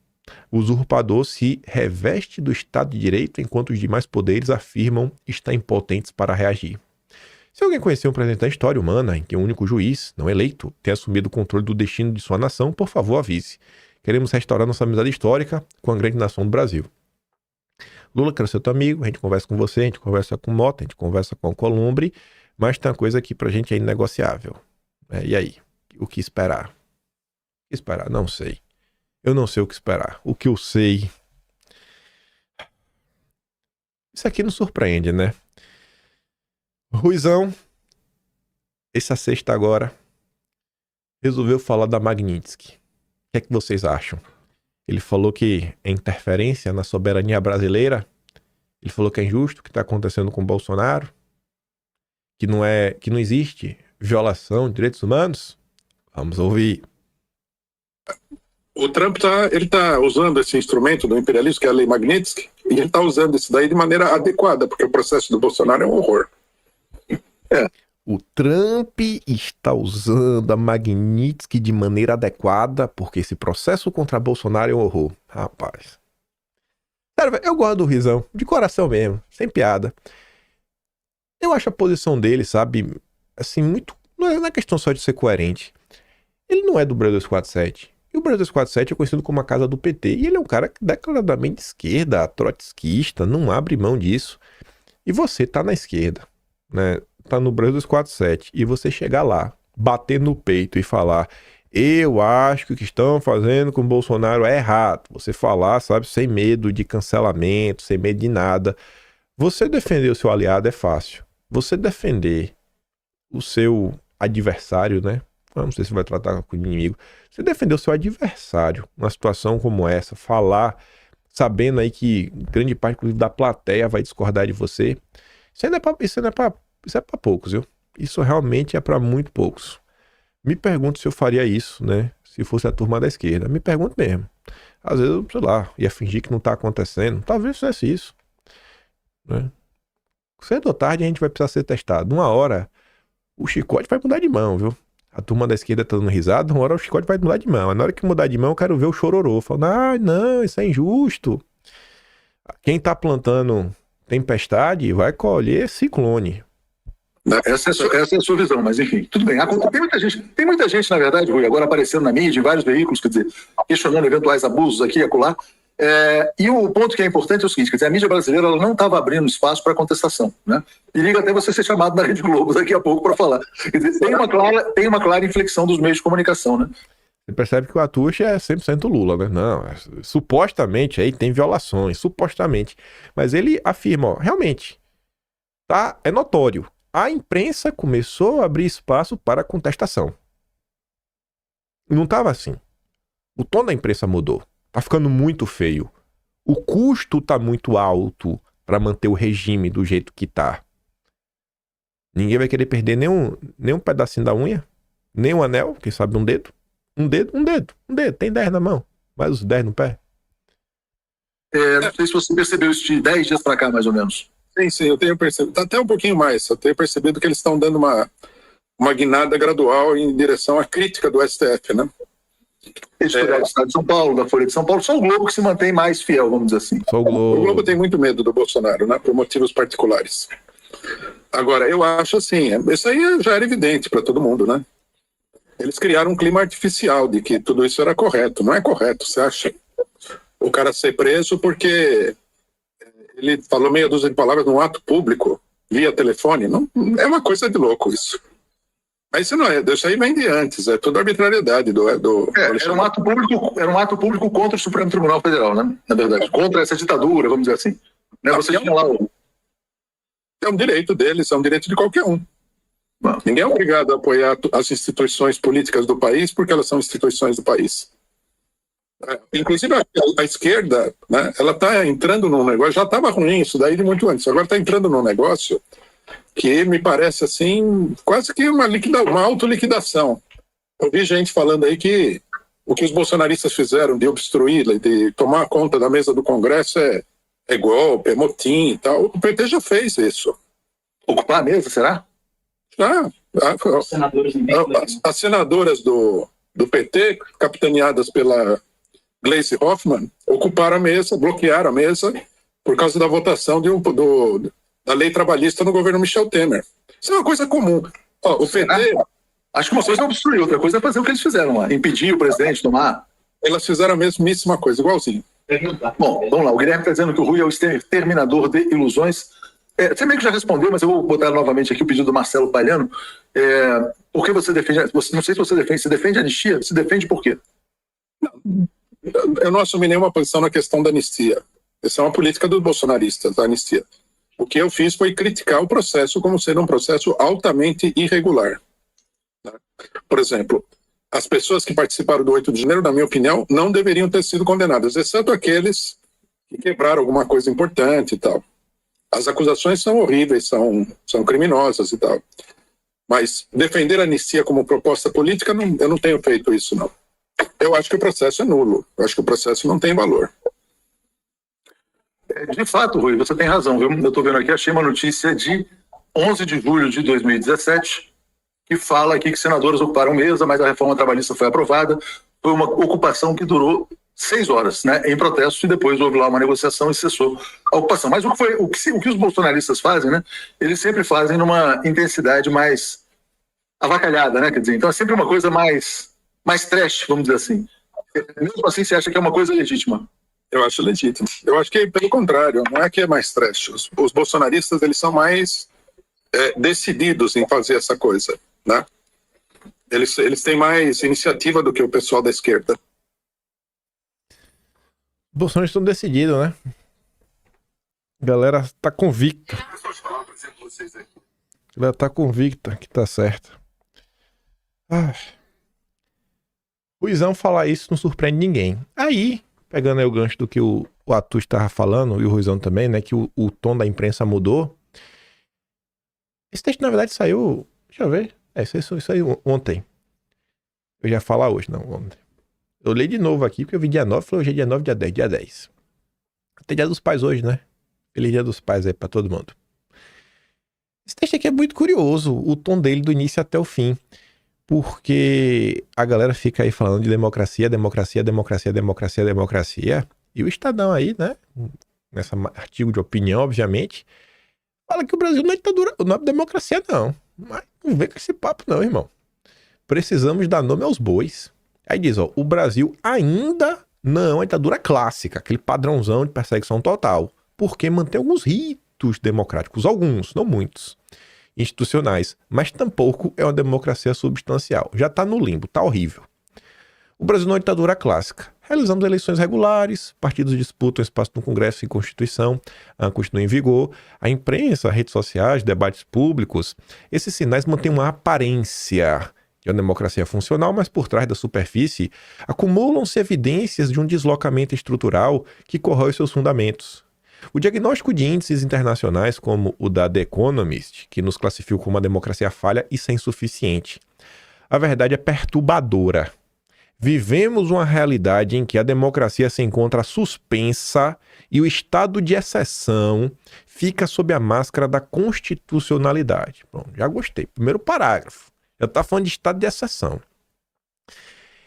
O usurpador se reveste do Estado de Direito enquanto os demais poderes afirmam estar impotentes para reagir. Se alguém conhecer um presente da história humana em que um único juiz, não eleito, tenha assumido o controle do destino de sua nação, por favor avise. Queremos restaurar nossa amizade histórica com a grande nação do Brasil. Lula, quero ser teu amigo, a gente conversa com você, a gente conversa com o Mota, a gente conversa com o Alcolumbre, mas tem uma coisa aqui pra gente é inegociável. E aí? O que esperar? O que esperar? Não sei. Eu não sei o que esperar. O que eu sei... Isso aqui não surpreende, né? Ruizão, essa sexta agora, resolveu falar da Magnitsky. O que é que vocês acham? Ele falou que é interferência na soberania brasileira. Ele falou que é injusto o que está acontecendo com o Bolsonaro. Que não existe violação de direitos humanos. Vamos ouvir. O Trump tá usando esse instrumento do imperialismo, que é a lei Magnitsky, e ele está usando isso daí de maneira adequada, porque o processo do Bolsonaro é um horror. O Trump está usando a Magnitsky de maneira adequada, porque esse processo contra Bolsonaro é um horror. Rapaz. Sério, eu gosto do Rizão, de coração mesmo, sem piada. Eu acho a posição dele, sabe, assim, muito... Não é questão só de ser coerente. Ele não é do Brasil 247. E o Brasil 247 é conhecido como a casa do PT. E ele é um cara declaradamente de esquerda, trotskista, não abre mão disso. E você tá na esquerda, né? Tá no Brasil 247 e você chegar lá, bater no peito e falar: eu acho que o que estão fazendo com o Bolsonaro é errado. Você falar, sabe, sem medo de cancelamento, sem medo de nada. Você defender o seu aliado é fácil. Você defender o seu adversário, né? Não sei se vai tratar com o inimigo. Você defender o seu adversário numa situação como essa, falar, sabendo aí que grande parte, inclusive, da plateia vai discordar de você. Isso é pra poucos, viu? Isso realmente é pra muito poucos. Me pergunto se eu faria isso, né? Se fosse a turma da esquerda. Me pergunto mesmo. Às vezes eu, sei lá, ia fingir que não tá acontecendo. Talvez fizesse isso, né? Cedo ou tarde a gente vai precisar ser testado. Uma hora o chicote vai mudar de mão, viu? A turma da esquerda tá dando risada, uma hora o chicote vai mudar de mão. Na hora que mudar de mão, eu quero ver o chororô. Falando, não, isso é injusto. Quem tá plantando tempestade vai colher ciclone. Essa é a sua visão, mas enfim, tudo bem. Tem muita gente, na verdade, Rui, agora aparecendo na mídia, em vários veículos, quer dizer, questionando eventuais abusos aqui e acolá. E o ponto que é importante é o seguinte, quer dizer, a mídia brasileira ela não estava abrindo espaço para contestação, né? E liga até você ser chamado na Rede Globo daqui a pouco para falar. Quer dizer, tem uma clara inflexão dos meios de comunicação, né? Você percebe que o Atush é 100% Lula, né? Não, supostamente aí tem violações, supostamente. Mas ele afirma, ó, realmente, tá, é notório. A imprensa começou a abrir espaço para contestação. Não estava assim. O tom da imprensa mudou. Tá ficando muito feio. O custo tá muito alto para manter o regime do jeito que tá. Ninguém vai querer perder nem um pedacinho da unha, nem um anel, quem sabe um dedo. Um dedo. Tem 10 na mão, mais os 10 no pé. Não sei se você percebeu isso de 10 dias para cá, mais ou menos. Sim, eu tenho percebido. Até um pouquinho mais. Eu tenho percebido que eles estão dando uma guinada gradual em direção à crítica do STF, né? Editorial do Estado de São Paulo, da Folha de São Paulo, só o Globo que se mantém mais fiel, vamos dizer assim. Só o Globo. O Globo tem muito medo do Bolsonaro, né? Por motivos particulares. Agora, eu acho assim, isso aí já era evidente para todo mundo, né? Eles criaram um clima artificial de que tudo isso era correto. Não é correto, você acha? O cara ser preso porque ele falou meia dúzia de palavras num ato público, via telefone. Não, é uma coisa de louco isso. Mas isso não é, isso aí vem de antes, é toda arbitrariedade do era um ato público contra o Supremo Tribunal Federal, né? Na verdade, contra essa ditadura, vamos dizer assim. Né? Você tinha lá é um direito deles, é um direito de qualquer um. Ninguém é obrigado a apoiar as instituições políticas do país porque elas são instituições do país. Inclusive a esquerda, né, ela está entrando num negócio, já estava ruim isso daí de muito antes, agora está entrando num negócio que me parece assim, quase que uma autoliquidação. Eu vi gente falando aí que o que os bolsonaristas fizeram de obstruir, de tomar conta da mesa do Congresso é golpe, é motim e tal. O PT já fez isso. Ocupar a mesa, será? As senadoras do PT, capitaneadas pela Gleisi Hoffmann ocuparam a mesa, bloquearam a mesa por causa da votação da lei trabalhista no governo Michel Temer. Isso é uma coisa comum. Ó, o PT... Acho que uma coisa é obstruir, outra coisa é fazer o que eles fizeram lá, impedir o presidente de tomar. Elas fizeram a mesmíssima coisa, igualzinho. Bom, vamos lá. O Guilherme está dizendo que o Rui é o exterminador de ilusões. Você meio que já respondeu, mas eu vou botar novamente aqui o pedido do Marcelo Palhano. Por que você defende... Não sei se você defende a anistia? Se defende por quê? Eu não assumi nenhuma posição na questão da anistia. Essa é uma política dos bolsonaristas, da anistia. O que eu fiz foi criticar o processo como sendo um processo altamente irregular. Por exemplo, as pessoas que participaram do 8 de janeiro, na minha opinião, não deveriam ter sido condenadas, exceto aqueles que quebraram alguma coisa importante e tal. As acusações são horríveis, são criminosas e tal. Mas defender a anistia como proposta política, eu não tenho feito isso, não. Eu acho que o processo é nulo. Eu acho que o processo não tem valor. De fato, Rui, você tem razão. Eu estou vendo aqui, achei uma notícia de 11 de julho de 2017, que fala aqui que senadores ocuparam mesa, mas a reforma trabalhista foi aprovada. Foi uma ocupação que durou 6 horas, né, em protesto, e depois houve lá uma negociação e cessou a ocupação. Mas o que os bolsonaristas fazem, né, eles sempre fazem numa intensidade mais avacalhada, né, quer dizer, então é sempre uma coisa mais trash, vamos dizer assim. Mesmo assim, você acha que é uma coisa legítima? Eu acho legítimo. Eu acho que, pelo contrário, não é que é mais trash. Os bolsonaristas, eles são mais decididos em fazer essa coisa, né? Eles têm mais iniciativa do que o pessoal da esquerda. Os bolsonaristas estão decididos, né? A galera tá convicta. A galera tá convicta que tá certo. Ruizão falar isso não surpreende ninguém. Aí, pegando aí o gancho do que o Atu estava falando, e o Ruizão também, né? Que o tom da imprensa mudou. Esse texto, na verdade, saiu... Deixa eu ver. Isso saiu ontem. Eu já ia falar hoje, não, ontem. Eu li de novo aqui, porque eu vi dia 9, falei hoje é dia 9, dia 10, dia 10. Tem dia dos pais hoje, né? Feliz dia dos pais aí pra todo mundo. Esse texto aqui é muito curioso, o tom dele do início até o fim. Porque a galera fica aí falando de democracia, democracia, democracia, democracia, democracia. E o Estadão aí, né? Nesse artigo de opinião, obviamente, fala que o Brasil não é ditadura, não é democracia, não. Mas não vem com esse papo, não, irmão. Precisamos dar nome aos bois. Aí diz, ó, o Brasil ainda não é uma ditadura clássica, aquele padrãozão de perseguição total. Porque mantém alguns ritos democráticos, alguns, não muitos, institucionais, mas tampouco é uma democracia substancial. Já tá no limbo, tá horrível. O Brasil não é uma ditadura clássica. Realizamos eleições regulares, partidos disputam espaço no Congresso e Constituição, a Constituição em vigor, a imprensa, redes sociais, debates públicos. Esses sinais mantêm uma aparência de uma democracia funcional, mas por trás da superfície acumulam-se evidências de um deslocamento estrutural que corrói seus fundamentos. O diagnóstico de índices internacionais como o da The Economist, que nos classificou como uma democracia falha e sem suficiente. A verdade é perturbadora. Vivemos uma realidade em que a democracia se encontra suspensa e o estado de exceção fica sob a máscara da constitucionalidade. Bom, já gostei. Primeiro parágrafo. Eu estava falando de estado de exceção.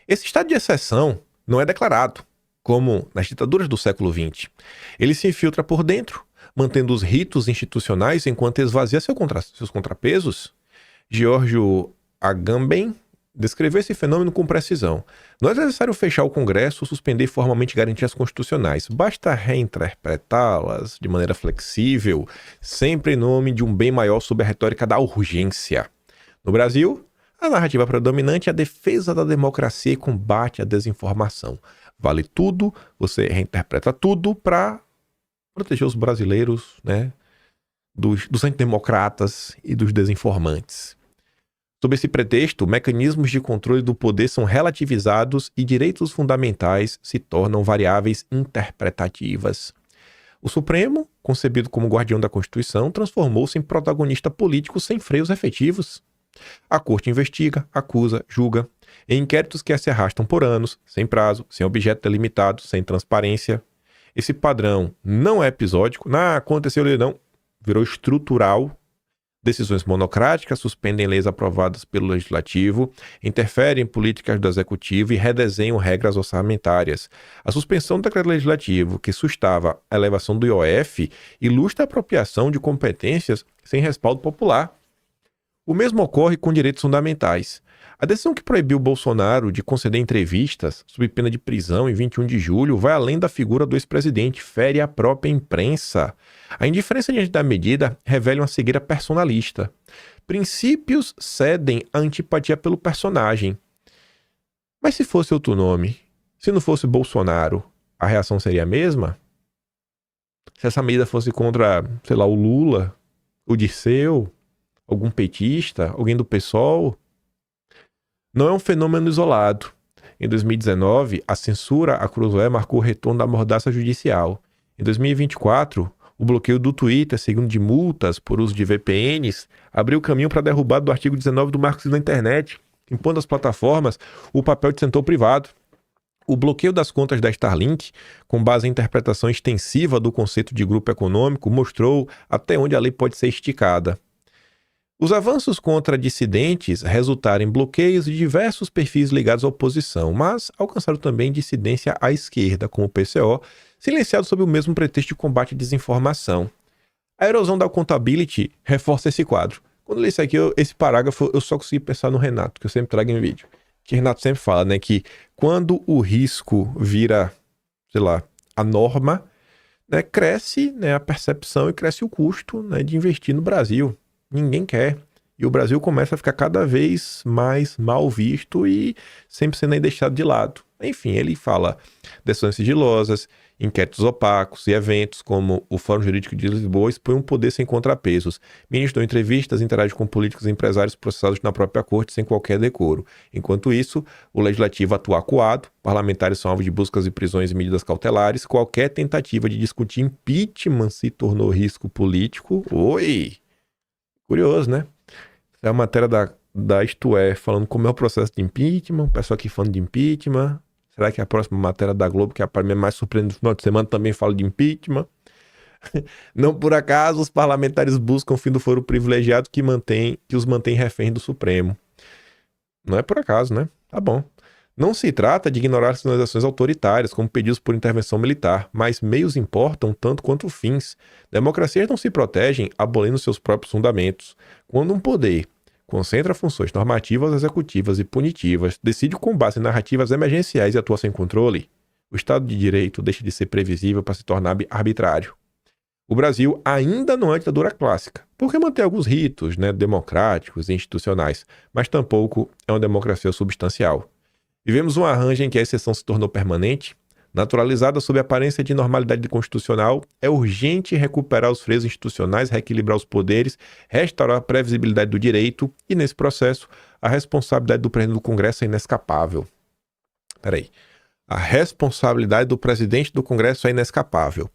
Esse estado de exceção não é declarado, como nas ditaduras do século XX. Ele se infiltra por dentro, mantendo os ritos institucionais enquanto esvazia seus contrapesos. Giorgio Agamben descreveu esse fenômeno com precisão. Não é necessário fechar o Congresso ou suspender formalmente garantias constitucionais. Basta reinterpretá-las de maneira flexível, sempre em nome de um bem maior sob a retórica da urgência. No Brasil, a narrativa predominante é a defesa da democracia e combate à desinformação. Vale tudo, você reinterpreta tudo para proteger os brasileiros, né, dos antidemocratas e dos desinformantes. Sob esse pretexto, mecanismos de controle do poder são relativizados e direitos fundamentais se tornam variáveis interpretativas. O Supremo, concebido como guardião da Constituição, transformou-se em protagonista político sem freios efetivos. A Corte investiga, acusa, julga, em inquéritos que se arrastam por anos, sem prazo, sem objeto delimitado, sem transparência. Esse padrão não é episódico, aconteceu ali não, virou estrutural. Decisões monocráticas suspendem leis aprovadas pelo Legislativo, interferem em políticas do Executivo e redesenham regras orçamentárias. A suspensão do decreto legislativo, que sustava a elevação do IOF, ilustra a apropriação de competências sem respaldo popular. O mesmo ocorre com direitos fundamentais. A decisão que proibiu Bolsonaro de conceder entrevistas sob pena de prisão em 21 de julho vai além da figura do ex-presidente, fere a própria imprensa. A indiferença diante da medida revela uma cegueira personalista. Princípios cedem à antipatia pelo personagem. Mas se fosse outro nome, se não fosse Bolsonaro, a reação seria a mesma? Se essa medida fosse contra, sei lá, o Lula, o Dirceu, algum petista, alguém do PSOL? Não é um fenômeno isolado. Em 2019, a censura à Cruzoé marcou o retorno da mordaça judicial. Em 2024, o bloqueio do Twitter, seguido de multas por uso de VPNs, abriu caminho para a derrubada do artigo 19 do Marco Civil da Internet, impondo às plataformas o papel de setor privado. O bloqueio das contas da Starlink, com base em interpretação extensiva do conceito de grupo econômico, mostrou até onde a lei pode ser esticada. Os avanços contra dissidentes resultaram em bloqueios de diversos perfis ligados à oposição, mas alcançaram também dissidência à esquerda, como o PCO, silenciado sob o mesmo pretexto de combate à desinformação. A erosão da accountability reforça esse quadro. Quando eu li isso aqui, esse parágrafo, eu só consegui pensar no Renato, que eu sempre trago em vídeo. Que o Renato sempre fala, né, que quando o risco vira, sei lá, a norma, né, cresce, né, a percepção e cresce o custo, né, de investir no Brasil. Ninguém quer. E o Brasil começa a ficar cada vez mais mal visto e sempre sendo aí deixado de lado. Enfim, ele fala decisões sigilosas, inquéritos opacos e eventos como o Fórum Jurídico de Lisboa expõe um poder sem contrapesos. Ministros dão entrevistas, interagem com políticos e empresários processados na própria corte sem qualquer decoro. Enquanto isso, o Legislativo atua acuado, parlamentares são alvo de buscas e prisões e medidas cautelares, qualquer tentativa de discutir impeachment se tornou risco político. Oi! Curioso, né? É a matéria da Isto É, falando como é o processo de impeachment, o pessoal aqui falando de impeachment. Será que a próxima matéria da Globo, que é para mim mais surpreendente no final de semana, também fala de impeachment? Não por acaso, os parlamentares buscam o fim do foro privilegiado que os mantém reféns do Supremo. Não é por acaso, né? Tá bom. Não se trata de ignorar sinalizações autoritárias, como pedidos por intervenção militar, mas meios importam tanto quanto fins. Democracias não se protegem abolindo seus próprios fundamentos. Quando um poder concentra funções normativas, executivas e punitivas, decide com base em narrativas emergenciais e atua sem controle, o Estado de Direito deixa de ser previsível para se tornar arbitrário. O Brasil ainda não é ditadura clássica, porque mantém alguns ritos, né, democráticos e institucionais, mas tampouco é uma democracia substancial. Vivemos um arranjo em que a exceção se tornou permanente, naturalizada sob a aparência de normalidade constitucional. É urgente recuperar os freios institucionais, reequilibrar os poderes, restaurar a previsibilidade do direito e, nesse processo, a responsabilidade do presidente do Congresso é inescapável. Peraí. A responsabilidade do presidente do Congresso é inescapável.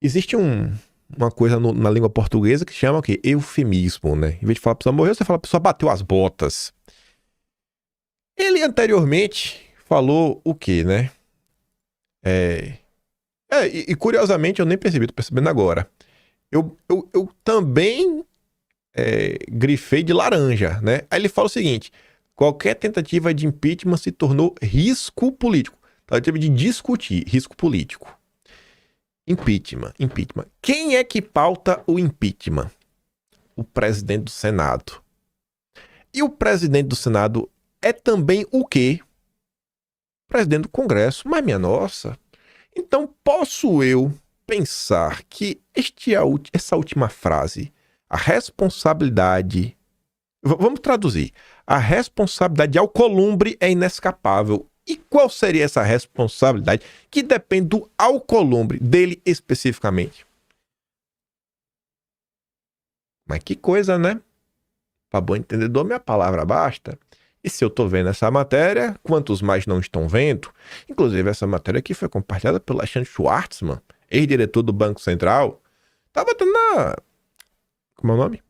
Existe uma coisa na língua portuguesa que chama o quê? Eufemismo, né? Em vez de falar a pessoa morreu, você fala a pessoa bateu as botas. Ele anteriormente falou o quê, né? E curiosamente eu nem percebi, tô percebendo agora. Eu também grifei de laranja, né? Aí ele fala o seguinte: qualquer tentativa de impeachment se tornou risco político. Tentativa de discutir risco político. Impeachment. Quem é que pauta o impeachment? O presidente do Senado. E o presidente do Senado é também o quê? Presidente do Congresso. Mas minha nossa. Então posso eu pensar que essa última frase, a responsabilidade... Vamos traduzir. A responsabilidade de Alcolumbre é inescapável. E qual seria essa responsabilidade que depende do Alcolumbre, dele especificamente? Mas que coisa, né? Para bom entendedor, minha palavra basta. E se eu estou vendo essa matéria, quantos mais não estão vendo? Inclusive, essa matéria aqui foi compartilhada pelo Alexandre Schwartzman, ex-diretor do Banco Central. Estava na... Como é o nome?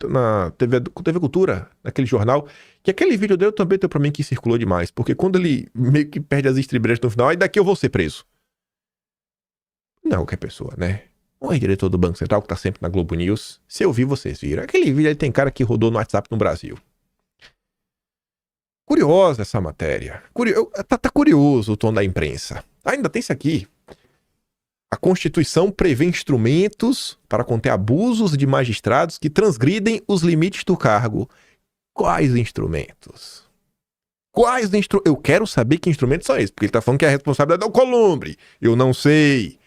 Na TV Cultura, naquele jornal. Que aquele vídeo dele também tem pra mim que circulou demais. Porque quando ele meio que perde as estribeiras no final, aí daqui eu vou ser preso. Não, qualquer pessoa, né? o ex-diretor do Banco Central, que tá sempre na Globo News. Se eu vi, vocês viram. Aquele vídeo aí tem cara que rodou no WhatsApp no Brasil. Curiosa essa matéria. Tá curioso o tom da imprensa. Ainda tem isso aqui. A Constituição prevê instrumentos para conter abusos de magistrados que transgridem os limites do cargo. Quais instrumentos? Eu quero saber que instrumentos são esses, porque ele tá falando que é a responsabilidade do Alcolumbre. Eu não sei.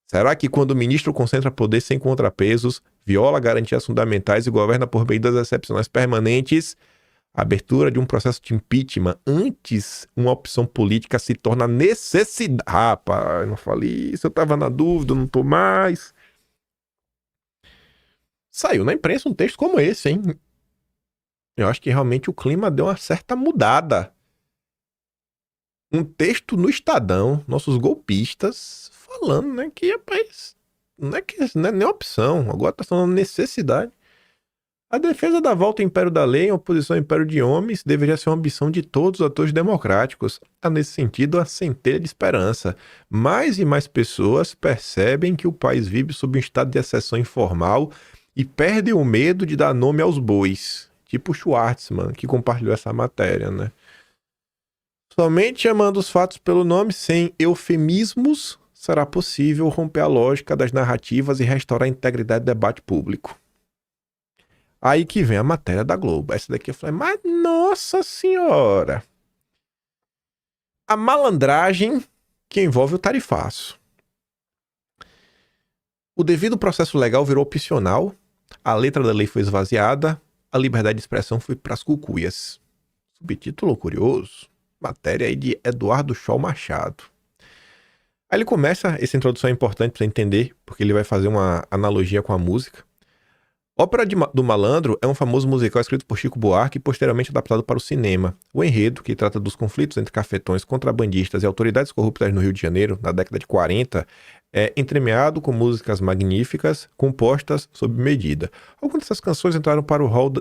Será que quando o ministro concentra poder sem contrapesos, viola garantias fundamentais e governa por medidas excepcionais permanentes, a abertura de um processo de impeachment antes uma opção política se torna necessidade? Rapaz, eu não falei isso, eu tava na dúvida, não tô mais. Saiu na imprensa um texto como esse, hein? Eu acho que realmente o clima deu uma certa mudada. Um texto no Estadão, nossos golpistas, falando, né, que, rapaz, não é nem opção, agora tá falando necessidade. A defesa da volta ao império da lei, a oposição ao império de homens, deveria ser uma ambição de todos os atores democráticos. Há, nesse sentido, a centelha de esperança. Mais e mais pessoas percebem que o país vive sob um estado de exceção informal e perdem o medo de dar nome aos bois. Tipo o Schwartzman, que compartilhou essa matéria, né? Somente chamando os fatos pelo nome, sem eufemismos, será possível romper a lógica das narrativas e restaurar a integridade do debate público. Aí que vem a matéria da Globo. Essa daqui eu falei, mas nossa senhora! A malandragem que envolve o tarifaço. O devido processo legal virou opcional, a letra da lei foi esvaziada, a liberdade de expressão foi para as cucuias. Subtítulo curioso. Matéria aí de Eduardo Scholl Machado. Aí ele começa, essa introdução é importante para você entender, porque ele vai fazer uma analogia com a música. Ópera do Malandro é um famoso musical escrito por Chico Buarque e posteriormente adaptado para o cinema. O enredo, que trata dos conflitos entre cafetões, contrabandistas e autoridades corruptas no Rio de Janeiro, na década de 40, é entremeado com músicas magníficas, compostas sob medida. Algumas dessas canções entraram para o hall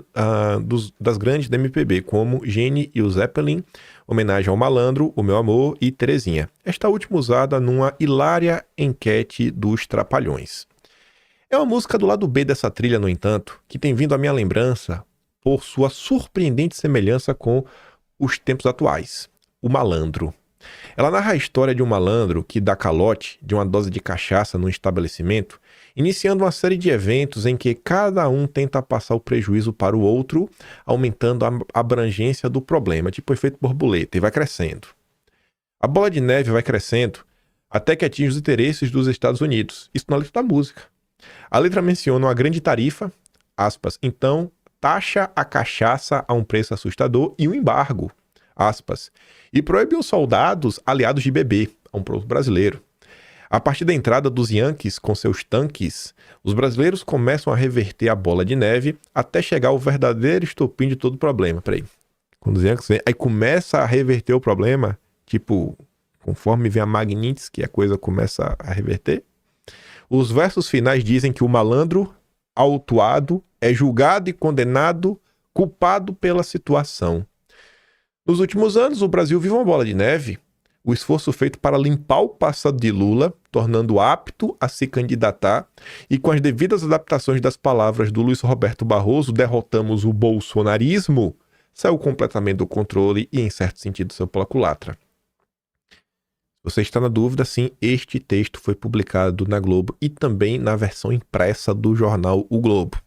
das grandes da MPB, como Gene e o Zeppelin, Homenagem ao Malandro, O Meu Amor e Terezinha. Esta última usada numa hilária enquete dos Trapalhões. É uma música do lado B dessa trilha, no entanto, que tem vindo à minha lembrança por sua surpreendente semelhança com os tempos atuais. O Malandro. Ela narra a história de um malandro que dá calote de uma dose de cachaça num estabelecimento, iniciando uma série de eventos em que cada um tenta passar o prejuízo para o outro, aumentando a abrangência do problema, tipo efeito borboleta, e vai crescendo. A bola de neve vai crescendo até que atinge os interesses dos Estados Unidos. Isso na letra da música. A letra menciona uma grande tarifa, aspas, então taxa a cachaça a um preço assustador e um embargo, aspas, e proíbe os soldados aliados de beber, a um povo brasileiro. A partir da entrada dos Yankees com seus tanques, os brasileiros começam a reverter a bola de neve até chegar ao verdadeiro estopim de todo o problema. Peraí, quando os Yankees vêm, aí começa a reverter o problema, tipo, conforme vem a Magnitsky, a coisa começa a reverter. Os versos finais dizem que o malandro, autuado, é julgado e condenado, culpado pela situação. Nos últimos anos, o Brasil vive uma bola de neve. O esforço feito para limpar o passado de Lula, tornando apto a se candidatar, e com as devidas adaptações das palavras do Luiz Roberto Barroso, derrotamos o bolsonarismo, saiu completamente do controle e, em certo sentido, saiu pela culatra. Você está na dúvida, sim, este texto foi publicado na Globo e também na versão impressa do jornal O Globo.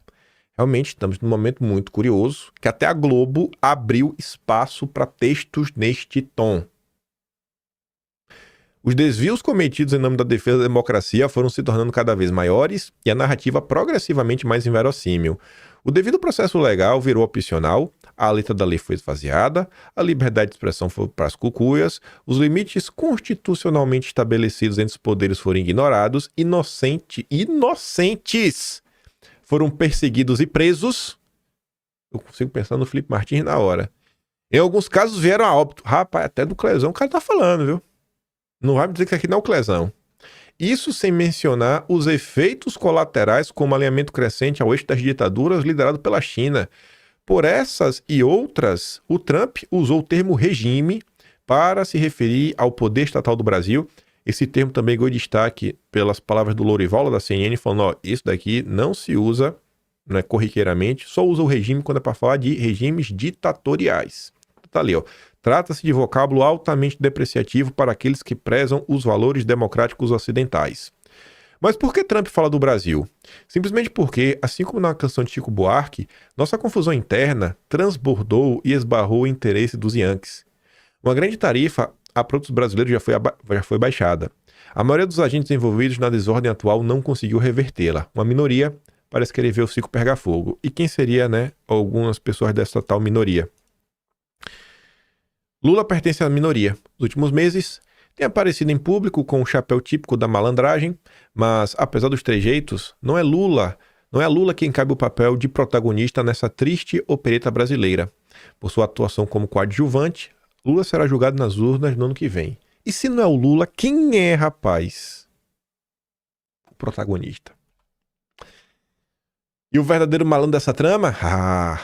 Realmente estamos num momento muito curioso, que até a Globo abriu espaço para textos neste tom. Os desvios cometidos em nome da defesa da democracia foram se tornando cada vez maiores e a narrativa progressivamente mais inverossímil. O devido processo legal virou opcional, a letra da lei foi esvaziada, a liberdade de expressão foi para as cucuias, os limites constitucionalmente estabelecidos entre os poderes foram ignorados, inocentes foram perseguidos e presos. Eu consigo pensar no Felipe Martins na hora. Em alguns casos vieram a óbito. Rapaz, até do Clezão o cara tá falando, viu? Não vai me dizer que aqui não é o Clezão. Isso sem mencionar os efeitos colaterais como alinhamento crescente ao eixo das ditaduras liderado pela China. Por essas e outras, o Trump usou o termo regime para se referir ao poder estatal do Brasil Esse termo também ganhou destaque pelas palavras do Lourival, da CNN, falando, ó, isso daqui não se usa, né, corriqueiramente, só usa o regime quando é para falar de regimes ditatoriais. Tá ali, ó. Trata-se de vocábulo altamente depreciativo para aqueles que prezam os valores democráticos ocidentais. Mas por que Trump fala do Brasil? Simplesmente porque, assim como na canção de Chico Buarque, nossa confusão interna transbordou e esbarrou o interesse dos Yankees. Uma grande tarifa a produtos brasileiros já foi baixada. A maioria dos agentes envolvidos na desordem atual não conseguiu revertê-la. Uma minoria parece querer ver o circo pegar fogo. E quem seria, né, algumas pessoas dessa tal minoria? Lula pertence à minoria. Nos últimos meses, tem aparecido em público com o chapéu típico da malandragem, mas, apesar dos trejeitos, não é a Lula quem cabe o papel de protagonista nessa triste opereta brasileira. Por sua atuação como coadjuvante, Lula será julgado nas urnas no ano que vem. E se não é o Lula, quem é, rapaz? O protagonista. E o verdadeiro malandro dessa trama?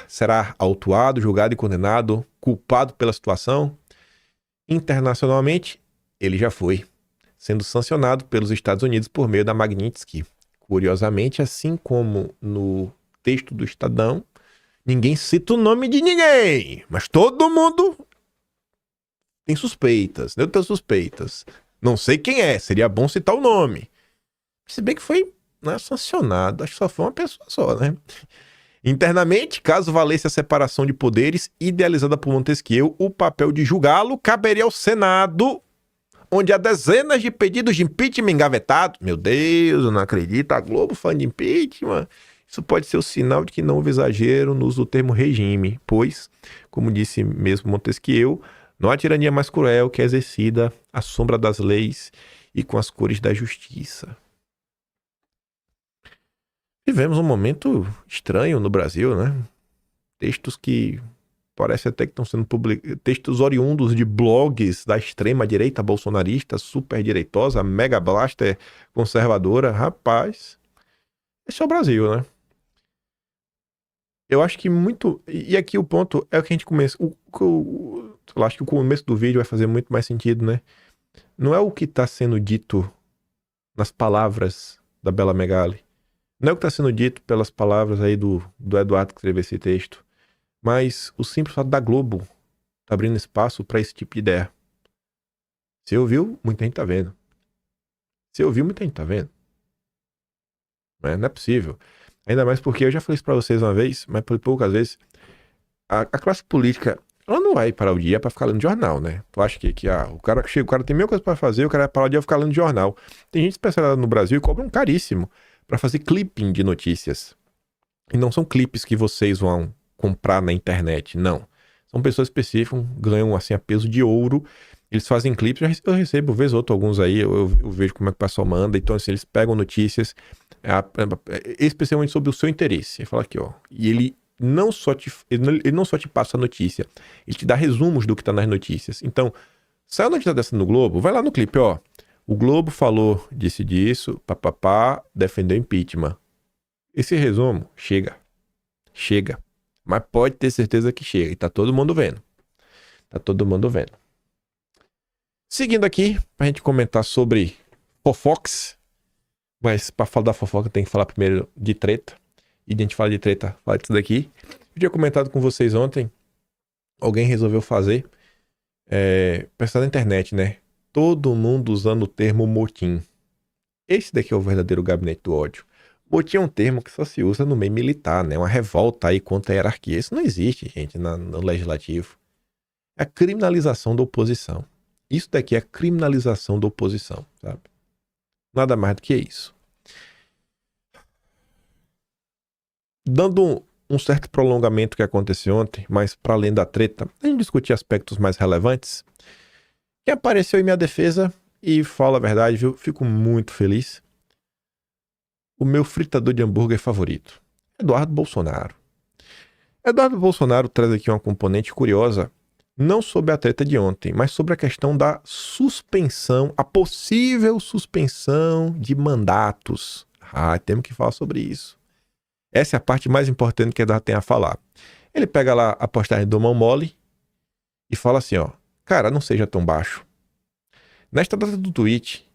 Será autuado, julgado e condenado, culpado pela situação? Internacionalmente, ele já foi, sendo sancionado pelos Estados Unidos por meio da Magnitsky. Curiosamente, assim como no texto do Estadão, ninguém cita o nome de ninguém, mas todo mundo tem suspeitas. Eu tenho suspeitas. Não sei quem é, seria bom citar o nome. Se bem que foi, né, sancionado, acho que só foi uma pessoa só, né? Internamente, caso valesse a separação de poderes idealizada por Montesquieu, o papel de julgá-lo caberia ao Senado, onde há dezenas de pedidos de impeachment engavetados. Meu Deus, eu não acredito, a Globo falando de impeachment. Isso pode ser o sinal de que não houve exagero no uso do termo regime, pois, como disse mesmo Montesquieu, não há tirania mais cruel que a exercida à sombra das leis e com as cores da justiça. Vivemos um momento estranho no Brasil, né? Textos que parece até que estão sendo publicados, textos oriundos de blogs da extrema-direita bolsonarista, super direitosa, mega blaster conservadora. Rapaz, esse é o Brasil, né? Eu acho que muito... E aqui o ponto é o que a gente começa... Eu acho que o começo do vídeo vai fazer muito mais sentido, né? Não é o que está sendo dito nas palavras da Bela Megali. Não é o que está sendo dito pelas palavras aí do Eduardo que escreveu esse texto. Mas o simples fato da Globo tá abrindo espaço para esse tipo de ideia. Você ouviu? Muita gente tá vendo. Você ouviu? Muita gente tá vendo. Não é possível. Ainda mais porque eu já falei isso pra vocês uma vez, mas por poucas vezes, a classe política, ela não vai parar o dia pra ficar lendo jornal, né? Tu acha que o cara chega, o cara tem mil coisas pra fazer, o cara vai parar o dia pra ficar lendo jornal. Tem gente especializada no Brasil e cobram caríssimo pra fazer clipping de notícias. E não são clipes que vocês vão comprar na internet, não. São pessoas específicas, ganham assim a peso de ouro. Eles fazem clipes, eu recebo vez ou outra alguns aí, eu vejo como é que o pessoal manda. Então assim, eles pegam notícias especialmente sobre o seu interesse. Ele fala aqui, ó, e ele não só te passa a notícia, ele te dá resumos do que tá nas notícias. Então, saiu a notícia dessa no Globo, vai lá no clipe, ó. O Globo falou disso, papapá, defendeu impeachment. Esse resumo chega. Mas pode ter certeza que chega. E tá todo mundo vendo. Seguindo aqui, pra gente comentar sobre fofocas. Mas pra falar da fofoca tem que falar primeiro de treta. E a gente fala de treta, fala disso daqui. Eu tinha comentado com vocês ontem. Alguém resolveu fazer. Pesquisar na internet, né? Todo mundo usando o termo motim. Esse daqui é o verdadeiro gabinete do ódio. Motim é um termo que só se usa no meio militar, né? Uma revolta aí contra a hierarquia. Isso não existe, gente, no legislativo. É a criminalização da oposição. Isso daqui é a criminalização da oposição, sabe? Nada mais do que isso. Dando um certo prolongamento que aconteceu ontem, mas para além da treta, a gente discutir aspectos mais relevantes. Quem apareceu em minha defesa, e falo a verdade, viu? Fico muito feliz. O meu fritador de hambúrguer favorito, Eduardo Bolsonaro. Eduardo Bolsonaro traz aqui uma componente curiosa, não sobre a treta de ontem, mas sobre a questão da suspensão, a possível suspensão de mandatos. Temos que falar sobre isso. Essa é a parte mais importante que Eduardo tem a falar. Ele pega lá a postagem do Mão Mole e fala assim, ó, cara, não seja tão baixo. Nesta data do tweet,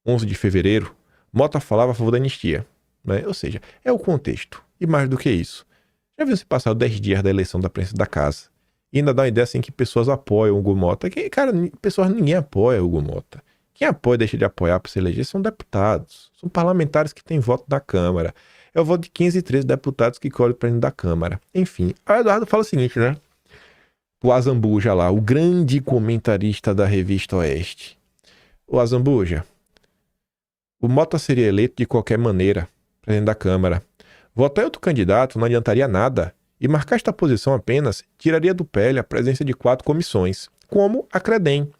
11 de fevereiro, Mota falava a favor da anistia. Né? Ou seja, é o contexto. E mais do que isso. Já viu se passar 10 dias da eleição da presidência da casa? E ainda dá uma ideia assim que pessoas apoiam o Hugo Mota. Cara, ninguém apoia o Hugo Mota. Quem apoia deixa de apoiar para se eleger são deputados. São parlamentares que têm voto da Câmara. É o voto de 15 e 13 deputados que colhem para dentro da Câmara. Enfim, o Eduardo fala o seguinte, né? O Azambuja lá, o grande comentarista da revista Oeste. O Azambuja, o Mota seria eleito de qualquer maneira para dentro da Câmara. Votar em outro candidato não adiantaria nada. E marcar esta posição apenas tiraria do PL a presença de 4 comissões, como a Credem,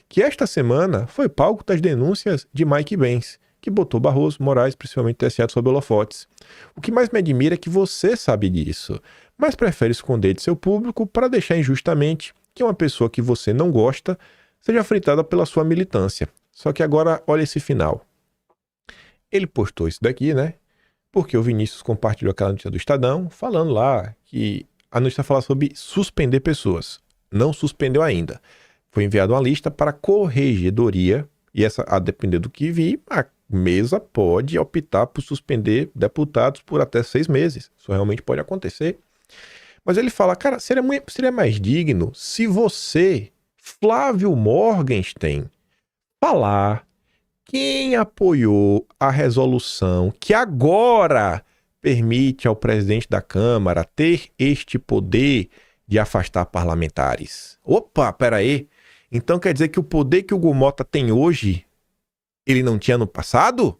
que esta semana foi palco das denúncias de Mike Benz, que botou Barroso, Moraes, principalmente TSE, sob holofotes. O que mais me admira é que você sabe disso, mas prefere esconder de seu público para deixar injustamente que uma pessoa que você não gosta seja fritada pela sua militância. Só que agora, olha esse final. Ele postou isso daqui, né? Porque o Vinícius compartilhou aquela notícia do Estadão, falando lá que a notícia fala sobre suspender pessoas. Não suspendeu ainda. Foi enviada uma lista para a corregedoria, e essa, a depender do que vi, a mesa pode optar por suspender deputados por até 6 meses. Isso realmente pode acontecer. Mas ele fala, cara, seria mais digno se você, Flávio Morgenstern, falar quem apoiou a resolução que agora permite ao presidente da Câmara ter este poder de afastar parlamentares. Opa, peraí. Então quer dizer que o poder que o Hugo Mota tem hoje, ele não tinha no passado?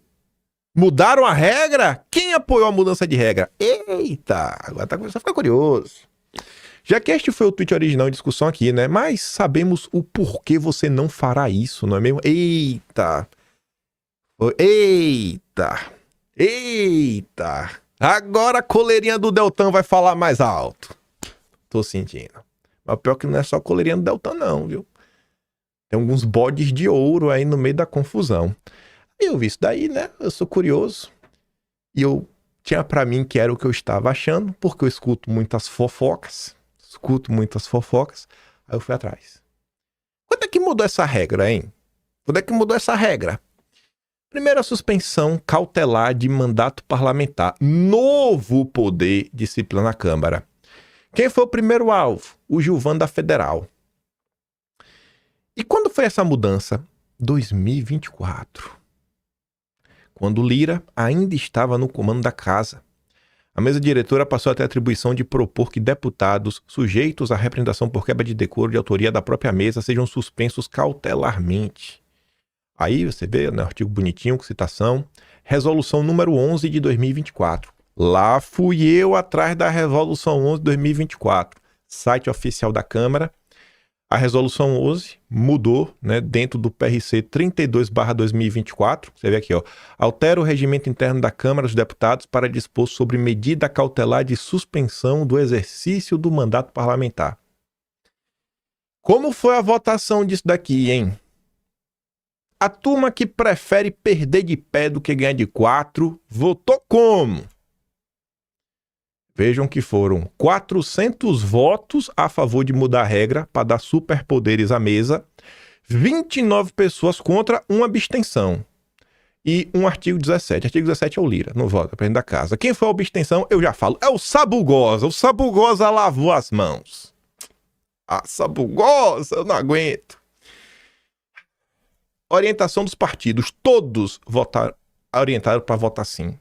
Mudaram a regra? Quem apoiou a mudança de regra? Eita, agora tá começando a ficar curioso. Já que este foi o tweet original em discussão aqui, né? Mas sabemos o porquê você não fará isso, não é mesmo? Eita! Eita! Agora a coleirinha do Deltan vai falar mais alto. Tô sentindo. Mas pior que não é só a coleirinha do Deltan não, viu? Tem alguns bodes de ouro aí no meio da confusão. Eu vi isso daí, né? Eu sou curioso. E eu tinha pra mim que era o que eu estava achando, porque eu escuto muitas fofocas. Aí eu fui atrás. Quando é que mudou essa regra, hein? Quando é que mudou essa regra? Primeiro, a suspensão cautelar de mandato parlamentar. Novo poder disciplina na Câmara. Quem foi o primeiro alvo? O Gilvan da Federal. E quando foi essa mudança? 2024. Quando Lira ainda estava no comando da casa. A mesa diretora passou a ter a atribuição de propor que deputados sujeitos à representação por quebra de decoro de autoria da própria mesa sejam suspensos cautelarmente. Aí você vê, né, artigo bonitinho com citação, resolução número 11 de 2024. Lá fui eu atrás da resolução 11 de 2024. Site oficial da Câmara. A resolução 11 mudou, né, dentro do PRC 32/2024. Você vê aqui, ó. Altera o regimento interno da Câmara dos Deputados para dispor sobre medida cautelar de suspensão do exercício do mandato parlamentar. Como foi a votação disso daqui, hein? A turma que prefere perder de pé do que ganhar de 4 votou como? Vejam que foram 400 votos a favor de mudar a regra para dar superpoderes à mesa, 29 pessoas contra, uma abstenção. E um artigo 17. Artigo 17 é o Lira, não vota, presidente da casa. Quem foi a abstenção, eu já falo. É o Sabugosa. O Sabugosa lavou as mãos. A Sabugosa, eu não aguento. Orientação dos partidos. Todos orientaram para votar sim.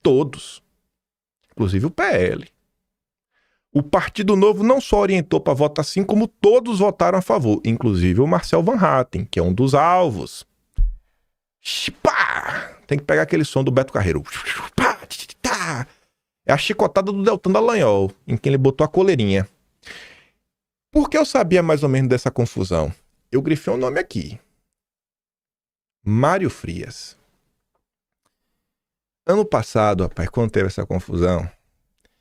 Todos. Inclusive o PL. O Partido Novo não só orientou para votar sim, como todos votaram a favor. Inclusive o Marcel Van Hatten, que é um dos alvos. Pá! Tem que pegar aquele som do Beto Carreiro. Pá! É a chicotada do Deltan Dallagnol, em quem ele botou a coleirinha. Porque eu sabia mais ou menos dessa confusão. Eu grifei um nome aqui. Mário Frias. Ano passado, rapaz, quando teve essa confusão,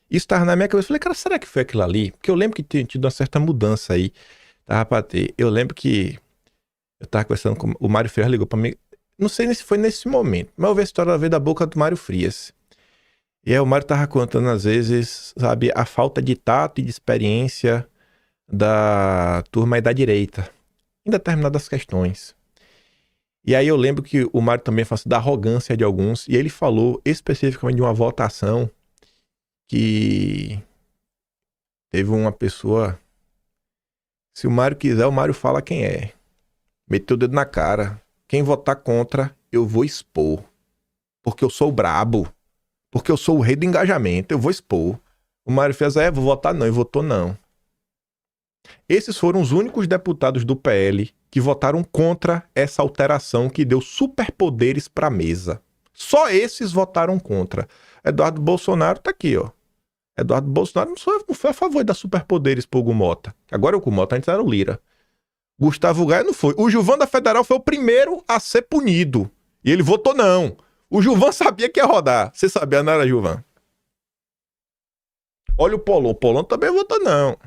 isso tava na minha cabeça. Eu falei, cara, será que foi aquilo ali? Porque eu lembro que tinha tido uma certa mudança aí. Tava pra ter. Eu lembro que eu tava conversando com o Mário Frias, ligou pra mim. Não sei se foi nesse momento, mas eu vi a história da boca do Mário Frias. E aí o Mário tava contando, às vezes, sabe, a falta de tato e de experiência da turma aí da direita em determinadas questões. E aí eu lembro que o Mário também falou assim, da arrogância de alguns, e ele falou especificamente de uma votação que teve uma pessoa... Se o Mário quiser, o Mário fala quem é. Meteu o dedo na cara. Quem votar contra, eu vou expor. Porque eu sou brabo. Porque eu sou o rei do engajamento, eu vou expor. O Mário fez, vou votar não, e votou não. Esses foram os únicos deputados do PL que votaram contra essa alteração que deu superpoderes para a mesa. Só esses votaram contra. Eduardo Bolsonaro tá aqui, ó. Eduardo Bolsonaro não foi a favor da superpoderes pro Hugo Mota. Agora o Hugo Mota antes era o Lira. Gustavo Gaia não foi. O Gilvan da Federal foi o primeiro a ser punido. E ele votou não. O Gilvan sabia que ia rodar. Você sabia, não era, Gilvan? Olha o Polon. O Polon também votou não.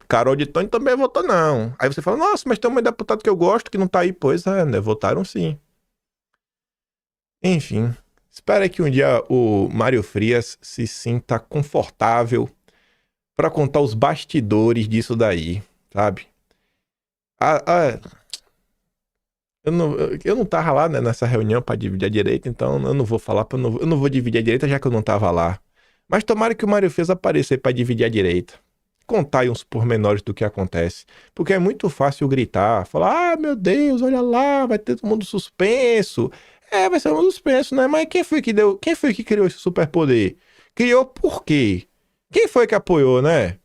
Carol de Tony também votou não. Aí você fala, nossa, mas tem um deputado que eu gosto que não tá aí. Pois é, né? Votaram sim. Enfim. Espero que um dia o Mário Frias se sinta confortável para contar os bastidores disso daí, sabe? Eu não tava lá, né, nessa reunião para dividir a direita, então eu não vou falar, eu não vou dividir a direita já que eu não tava lá. Mas tomara que o Mário Frias aparecer para dividir a direita. Contar aí uns pormenores do que acontece. Porque é muito fácil gritar, falar, meu Deus, olha lá, vai ter todo mundo suspenso. Vai ser um suspenso, né? Mas quem foi que criou esse superpoder? Criou por quê? Quem foi que apoiou, né?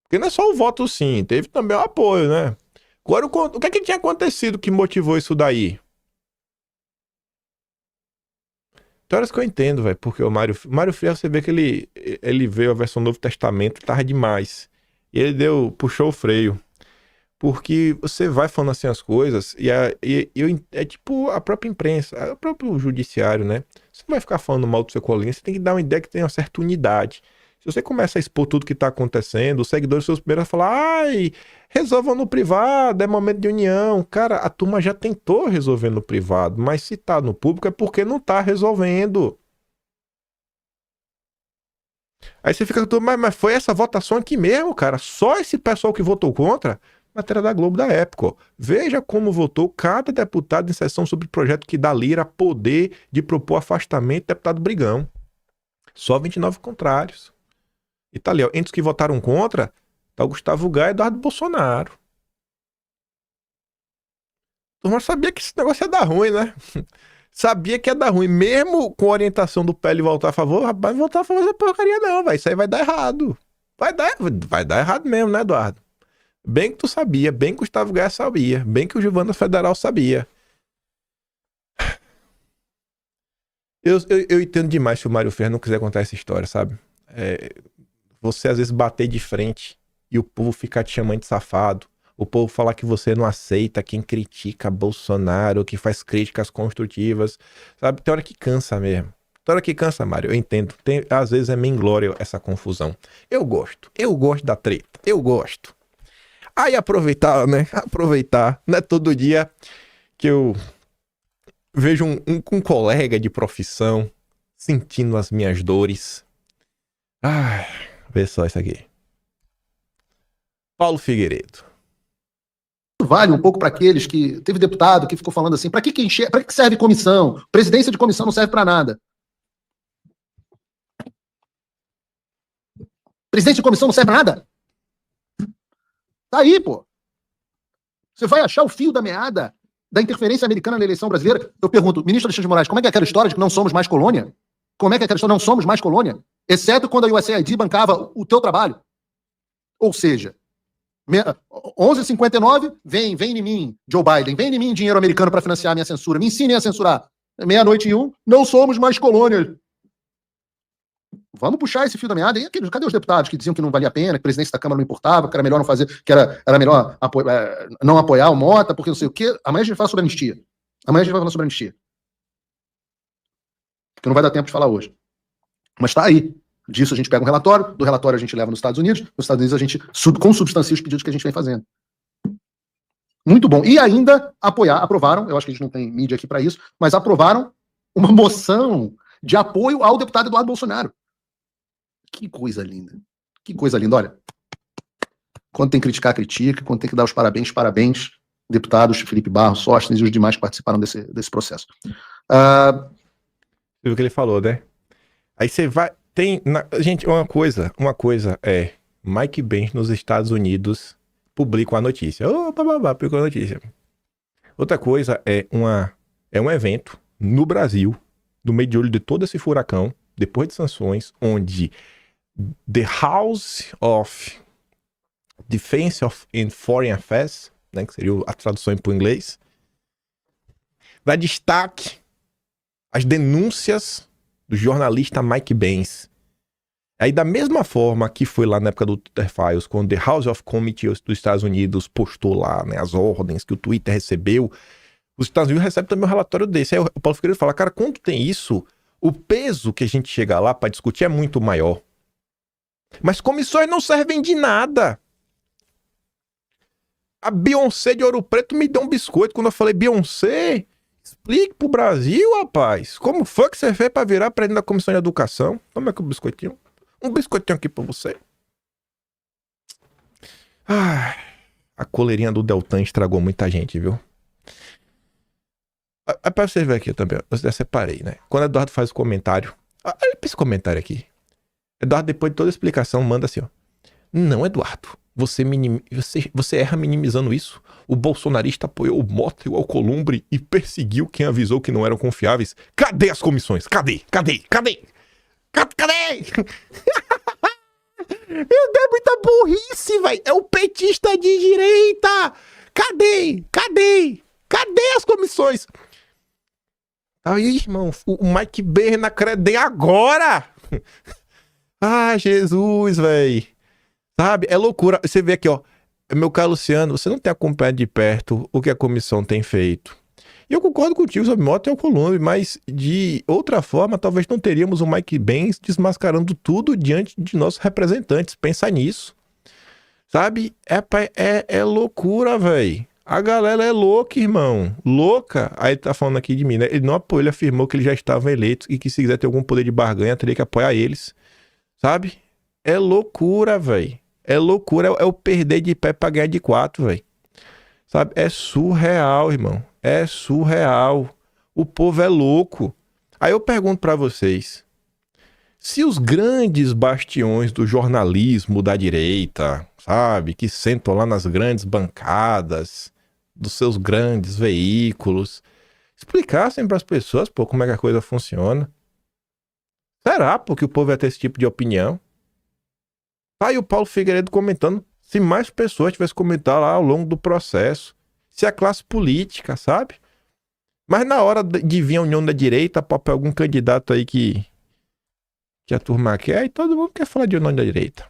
Porque não é só o voto sim, teve também o apoio, né? Agora, o que é que tinha acontecido que motivou isso daí? Tem horas que eu entendo, velho, porque o Mário Frias, você vê que ele veio a versão Novo Testamento, tava demais. E ele puxou o freio. Porque você vai falando assim as coisas e é tipo a própria imprensa, o próprio judiciário, né? Você não vai ficar falando mal do seu colega, você tem que dar uma ideia que tem uma certa unidade. Se você começa a expor tudo que tá acontecendo, os seguidores seus primeiros vão falar, resolvam no privado, é momento de união. Cara, a turma já tentou resolver no privado, mas se tá no público é porque não tá resolvendo. Aí você fica, mas foi essa votação aqui mesmo, cara? Só esse pessoal que votou contra? Matéria da Globo da época, ó. Veja como votou cada deputado em sessão sobre o projeto que dá Lira poder de propor afastamento do deputado Brigão. Só 29 contrários. E tá ali, ó. Entre os que votaram contra, tá o Gustavo Gaia e Eduardo Bolsonaro. Turma sabia que esse negócio ia dar ruim, né? Sabia que ia dar ruim. Mesmo com a orientação do PL voltar a favor, rapaz, não voltar a favor dessa porcaria não, velho. Isso aí vai dar errado. Vai dar errado mesmo, né, Eduardo? Bem que tu sabia, bem que o Gustavo Gaia sabia, bem que o Gilvan da Federal sabia. Eu entendo demais se o Mário Frias não quiser contar essa história, sabe? Você às vezes bater de frente e o povo ficar te chamando de safado, o povo falar que você não aceita quem critica Bolsonaro, que faz críticas construtivas, sabe? Tem hora que cansa mesmo. Tem hora que cansa, Mário, eu entendo. Às vezes é meio inglória essa confusão. Eu gosto da treta, eu gosto. Aí aproveitar, né? Não é todo dia que eu vejo um colega de profissão sentindo as minhas dores. Vê só isso aqui. Paulo Figueiredo. Vale um pouco para aqueles que... Teve deputado que ficou falando assim, para que serve comissão? Presidência de comissão não serve para nada. Presidente de comissão não serve para nada? Tá aí, pô. Você vai achar o fio da meada da interferência americana na eleição brasileira? Eu pergunto, ministro Alexandre de Moraes, como é que é aquela história de que não somos mais colônia? Como é que é aquela história de não somos mais colônia? Exceto quando a USAID bancava o teu trabalho. Ou seja, 11h59, vem em mim, Joe Biden, vem em mim dinheiro americano para financiar a minha censura. Me ensinem a censurar. 00:01, não somos mais colônia. Vamos puxar esse fio da meada. E cadê os deputados que diziam que não valia a pena, que a presidência da Câmara não importava, que era melhor não fazer, que era melhor não apoiar o Mota, porque não sei o quê. Amanhã a gente vai falar sobre anistia. Porque não vai dar tempo de falar hoje. Mas tá aí. Disso a gente pega um relatório, do relatório a gente leva nos Estados Unidos, nos Estados Unidos a gente consubstancia os pedidos que a gente vem fazendo. Muito bom. E ainda aprovaram, eu acho que a gente não tem mídia aqui para isso, mas aprovaram uma moção de apoio ao deputado Eduardo Bolsonaro. Que coisa linda. Que coisa linda. Olha, quando tem que criticar, critica. Quando tem que dar os parabéns, parabéns. deputados, Felipe Barros, Sóstenes e os demais que participaram desse processo. Você viu o que ele falou, né? Aí você vai... Gente, uma coisa é... Mike Pence nos Estados Unidos publica a notícia. Publicou a notícia. Outra coisa é um evento no Brasil, no meio de olho de todo esse furacão, depois de sanções, onde the House of Defense and Foreign Affairs, né, que seria a tradução para o inglês, dá destaque às denúncias do jornalista Mike Pence. Aí, da mesma forma que foi lá na época do Twitter Files, quando the House of Committee dos Estados Unidos postou lá, né, as ordens que o Twitter recebeu, os Estados Unidos recebem também um relatório desse. Aí o Paulo Figueiredo fala, cara, quando tem isso, o peso que a gente chega lá para discutir é muito maior. Mas comissões não servem de nada. A Beyoncé de Ouro Preto me deu um biscoito quando eu falei, Beyoncé, explique pro Brasil, rapaz, como foi que você fez para virar presidente da Comissão de Educação? Toma aqui o biscoitinho. Um biscoitinho aqui pra você. A coleirinha do Deltan estragou muita gente, viu? É pra você ver aqui também. Eu separei, né? Quando o Eduardo faz o comentário. Olha pra esse comentário aqui. Eduardo, depois de toda a explicação, manda assim, ó. Não, Eduardo. Você erra minimizando isso. O bolsonarista apoiou o Mota e o Alcolumbre e perseguiu quem avisou que não eram confiáveis. Cadê as comissões? Cadê? Meu Deus, é muita burrice, velho. É o petista de direita. Cadê as comissões? Aí, irmão, o Mike Pence na Credem agora. Jesus, velho. Sabe? É loucura. Você vê aqui, ó. Meu caro Luciano, você não tem acompanhado de perto o que a comissão tem feito. E eu concordo contigo sobre Mota e Alcolumbre, mas de outra forma, talvez não teríamos o Mike Pence desmascarando tudo diante de nossos representantes. Pensa nisso. Sabe? É loucura, velho. A galera é louca, irmão. Louca. Aí ele tá falando aqui de mim, né? Ele não apoiou, ele afirmou que ele já estava eleito e que se quiser ter algum poder de barganha, teria que apoiar eles. Sabe? É loucura, velho. É loucura. É o perder de pé pra ganhar de 4, velho. Sabe? É surreal, irmão. É surreal. O povo é louco. Aí eu pergunto pra vocês. Se os grandes bastiões do jornalismo da direita, sabe? Que sentam lá nas grandes bancadas dos seus grandes veículos, explicassem pras pessoas, pô, como é que a coisa funciona. Será, pô, que o povo ia ter esse tipo de opinião? Tá aí o Paulo Figueiredo comentando. Se mais pessoas tivessem comentado lá ao longo do processo. Se a classe política, sabe? Mas na hora de vir a união da direita, para algum candidato aí que a turma quer, aí todo mundo quer falar de união da direita.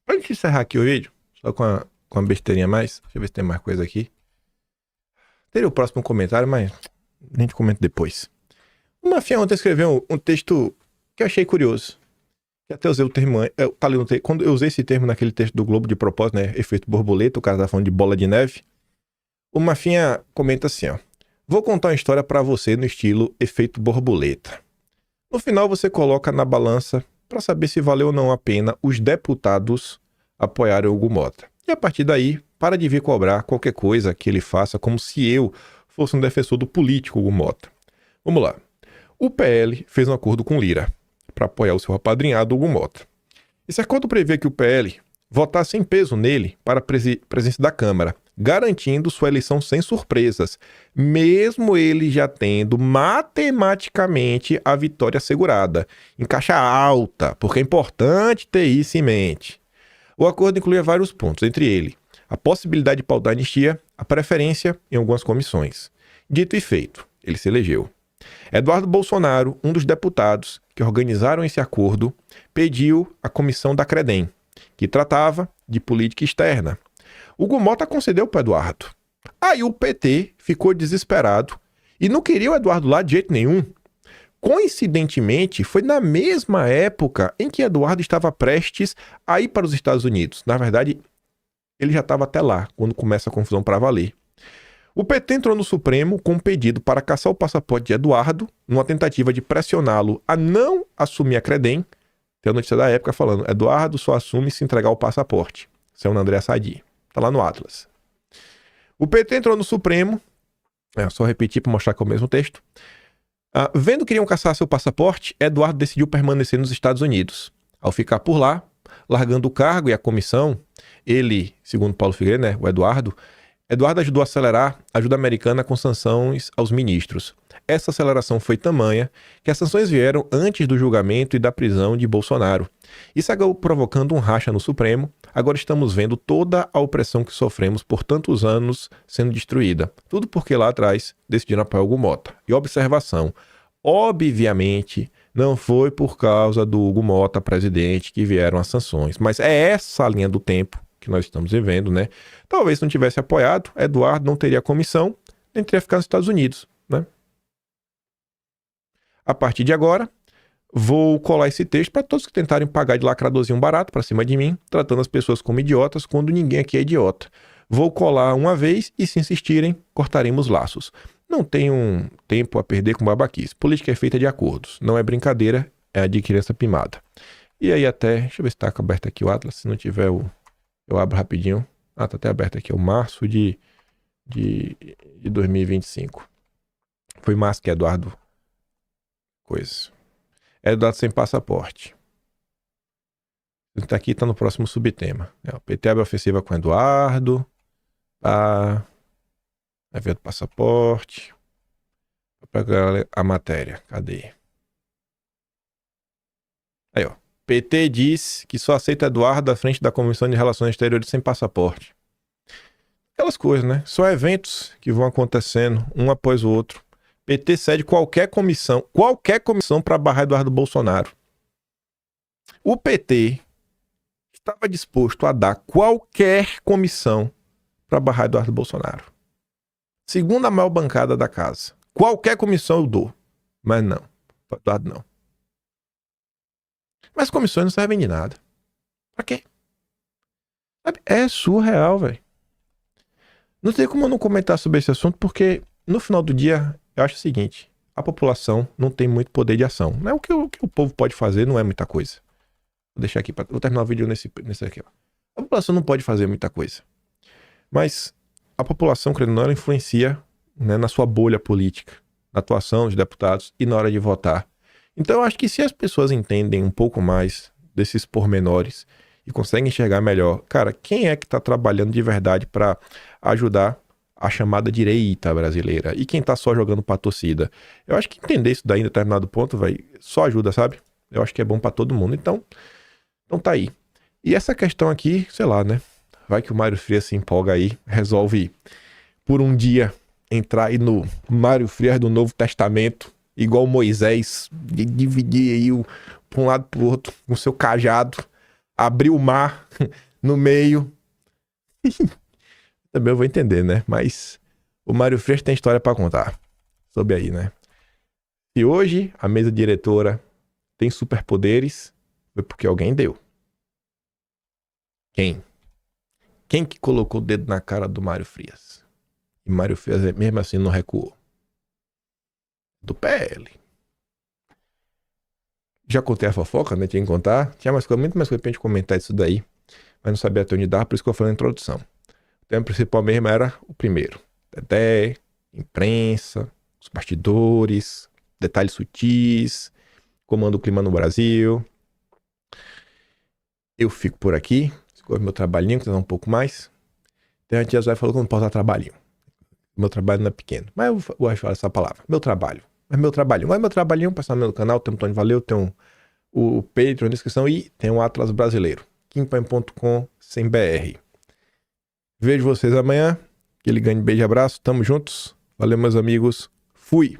Pra gente encerrar aqui o vídeo, só com a besteirinha mais. Deixa eu ver se tem mais coisa aqui. Teria o próximo comentário, mas a gente comenta depois. O Mafia ontem escreveu um texto que eu achei curioso. Que até usei o termo, tá ali no texto, quando eu usei esse termo naquele texto do Globo de propósito, né, efeito borboleta, o cara tá falando de bola de neve. O Mafinha comenta assim, ó. Vou contar uma história pra você no estilo efeito borboleta. No final você coloca na balança pra saber se valeu ou não a pena os deputados apoiarem o Hugo Mota. E a partir daí, para de vir cobrar qualquer coisa que ele faça como se eu fosse um defensor do político Hugo Mota. Vamos lá. O PL fez um acordo com Lira para apoiar o seu apadrinhado Hugo Mota. Esse acordo prevê que o PL votasse em peso nele para a presidência da Câmara, garantindo sua eleição sem surpresas, mesmo ele já tendo matematicamente a vitória assegurada, em caixa alta, porque é importante ter isso em mente. O acordo incluía vários pontos, entre eles a possibilidade de pautar anistia, a preferência em algumas comissões. Dito e feito, ele se elegeu. Eduardo Bolsonaro, um dos deputados que organizaram esse acordo, pediu a comissão da Credem, que tratava de política externa. Hugo Mota concedeu para Eduardo. Aí o PT ficou desesperado e não queria o Eduardo lá de jeito nenhum. Coincidentemente, foi na mesma época em que Eduardo estava prestes a ir para os Estados Unidos. Na verdade, ele já estava até lá, quando começa a confusão para valer. O PT entrou no Supremo com um pedido para cassar o passaporte de Eduardo, numa tentativa de pressioná-lo a não assumir a Credem. Tem a notícia da época falando, Eduardo só assume se entregar o passaporte. Isso é o André Sadi. Tá lá no Atlas. O PT entrou no Supremo, só repetir para mostrar que é o mesmo texto. Vendo que iriam caçar seu passaporte, Eduardo decidiu permanecer nos Estados Unidos. Ao ficar por lá, largando o cargo e a comissão, ele, segundo Paulo Figueiredo, né, o Eduardo ajudou a acelerar a ajuda americana com sanções aos ministros. Essa aceleração foi tamanha que as sanções vieram antes do julgamento e da prisão de Bolsonaro. Isso acabou provocando um racha no Supremo. Agora estamos vendo toda a opressão que sofremos por tantos anos sendo destruída. Tudo porque lá atrás decidiram apoiar o Hugo Mota. E observação, obviamente não foi por causa do Hugo Mota, presidente, que vieram as sanções. Mas é essa a linha do tempo que nós estamos vivendo, né? Talvez se não tivesse apoiado, Eduardo não teria comissão, nem teria ficado nos Estados Unidos, né? A partir de agora, vou colar esse texto para todos que tentarem pagar de lacradorzinho barato para cima de mim, tratando as pessoas como idiotas, quando ninguém aqui é idiota. Vou colar uma vez e, se insistirem, cortaremos laços. Não tenho tempo a perder com babaquice. Política é feita de acordos. Não é brincadeira, é adquirir essa pimada. E aí até... Deixa eu ver se está aberto aqui o Atlas. Se não tiver, eu abro rapidinho. Tá até aberto aqui. É o março de 2025. Foi março que Eduardo... Coisa. Eduardo sem passaporte. Tá aqui, tá no próximo subtema. O PT abre ofensiva com Eduardo. Evento passaporte. Vou pegar a matéria. Cadê? Aí, ó. PT diz que só aceita Eduardo à frente da Comissão de Relações Exteriores sem passaporte. Aquelas coisas, né? São eventos que vão acontecendo um após o outro. PT cede qualquer comissão para barrar Eduardo Bolsonaro. O PT estava disposto a dar qualquer comissão para barrar Eduardo Bolsonaro. Segunda maior bancada da casa. Qualquer comissão eu dou. Mas não. Para Eduardo não. Mas comissões não servem de nada. Pra quê? É surreal, velho. Não tem como eu não comentar sobre esse assunto, porque no final do dia eu acho o seguinte: a população não tem muito poder de ação. Não é o que o povo pode fazer, não é muita coisa. Vou deixar aqui, vou terminar o vídeo nesse aqui. Ó. A população não pode fazer muita coisa. Mas a população, querendo ou não, ela influencia, né, na sua bolha política, na atuação dos deputados e na hora de votar. Então eu acho que se as pessoas entendem um pouco mais desses pormenores e conseguem enxergar melhor, cara, quem é que está trabalhando de verdade para ajudar a chamada direita brasileira e quem tá só jogando pra torcida? Eu acho que entender isso daí em determinado ponto, velho, só ajuda, sabe? Eu acho que é bom pra todo mundo. Então tá aí. E essa questão aqui, sei lá, né? Vai que o Mário Frias se empolga aí, resolve por um dia entrar aí no Mário Frias do Novo Testamento, igual Moisés, de dividir aí pra um lado pro outro com o seu cajado, abrir o mar no meio. Também eu vou entender, né? Mas o Mário Frias tem história pra contar sobre aí, né? E hoje a mesa diretora tem superpoderes, foi porque alguém deu. Quem? Quem que colocou o dedo na cara do Mário Frias? E Mário Frias, mesmo assim, não recuou. Do PL. Já contei a fofoca, né? Tinha que contar. Tinha muito mais coisa pra gente comentar isso daí. Mas não sabia até onde dar, por isso que eu falei na introdução. O tema principal mesmo era o primeiro. Dedé, imprensa, os bastidores, detalhes sutis, comando o clima no Brasil. Eu fico por aqui. Escolho meu trabalhinho, que tá um pouco mais. Tem a tia Zóia falou que eu não posso dar trabalhinho. Meu trabalho não é pequeno. Mas eu gosto de falar essa palavra. Meu trabalho. Mas meu trabalhinho, passar no meu canal, tem o Tony Valeu, tem o Patreon na descrição e tem o Atlas Brasileiro. Kimpan.com/BR. Vejo vocês amanhã. Aquele grande beijo e abraço. Tamo juntos. Valeu, meus amigos. Fui.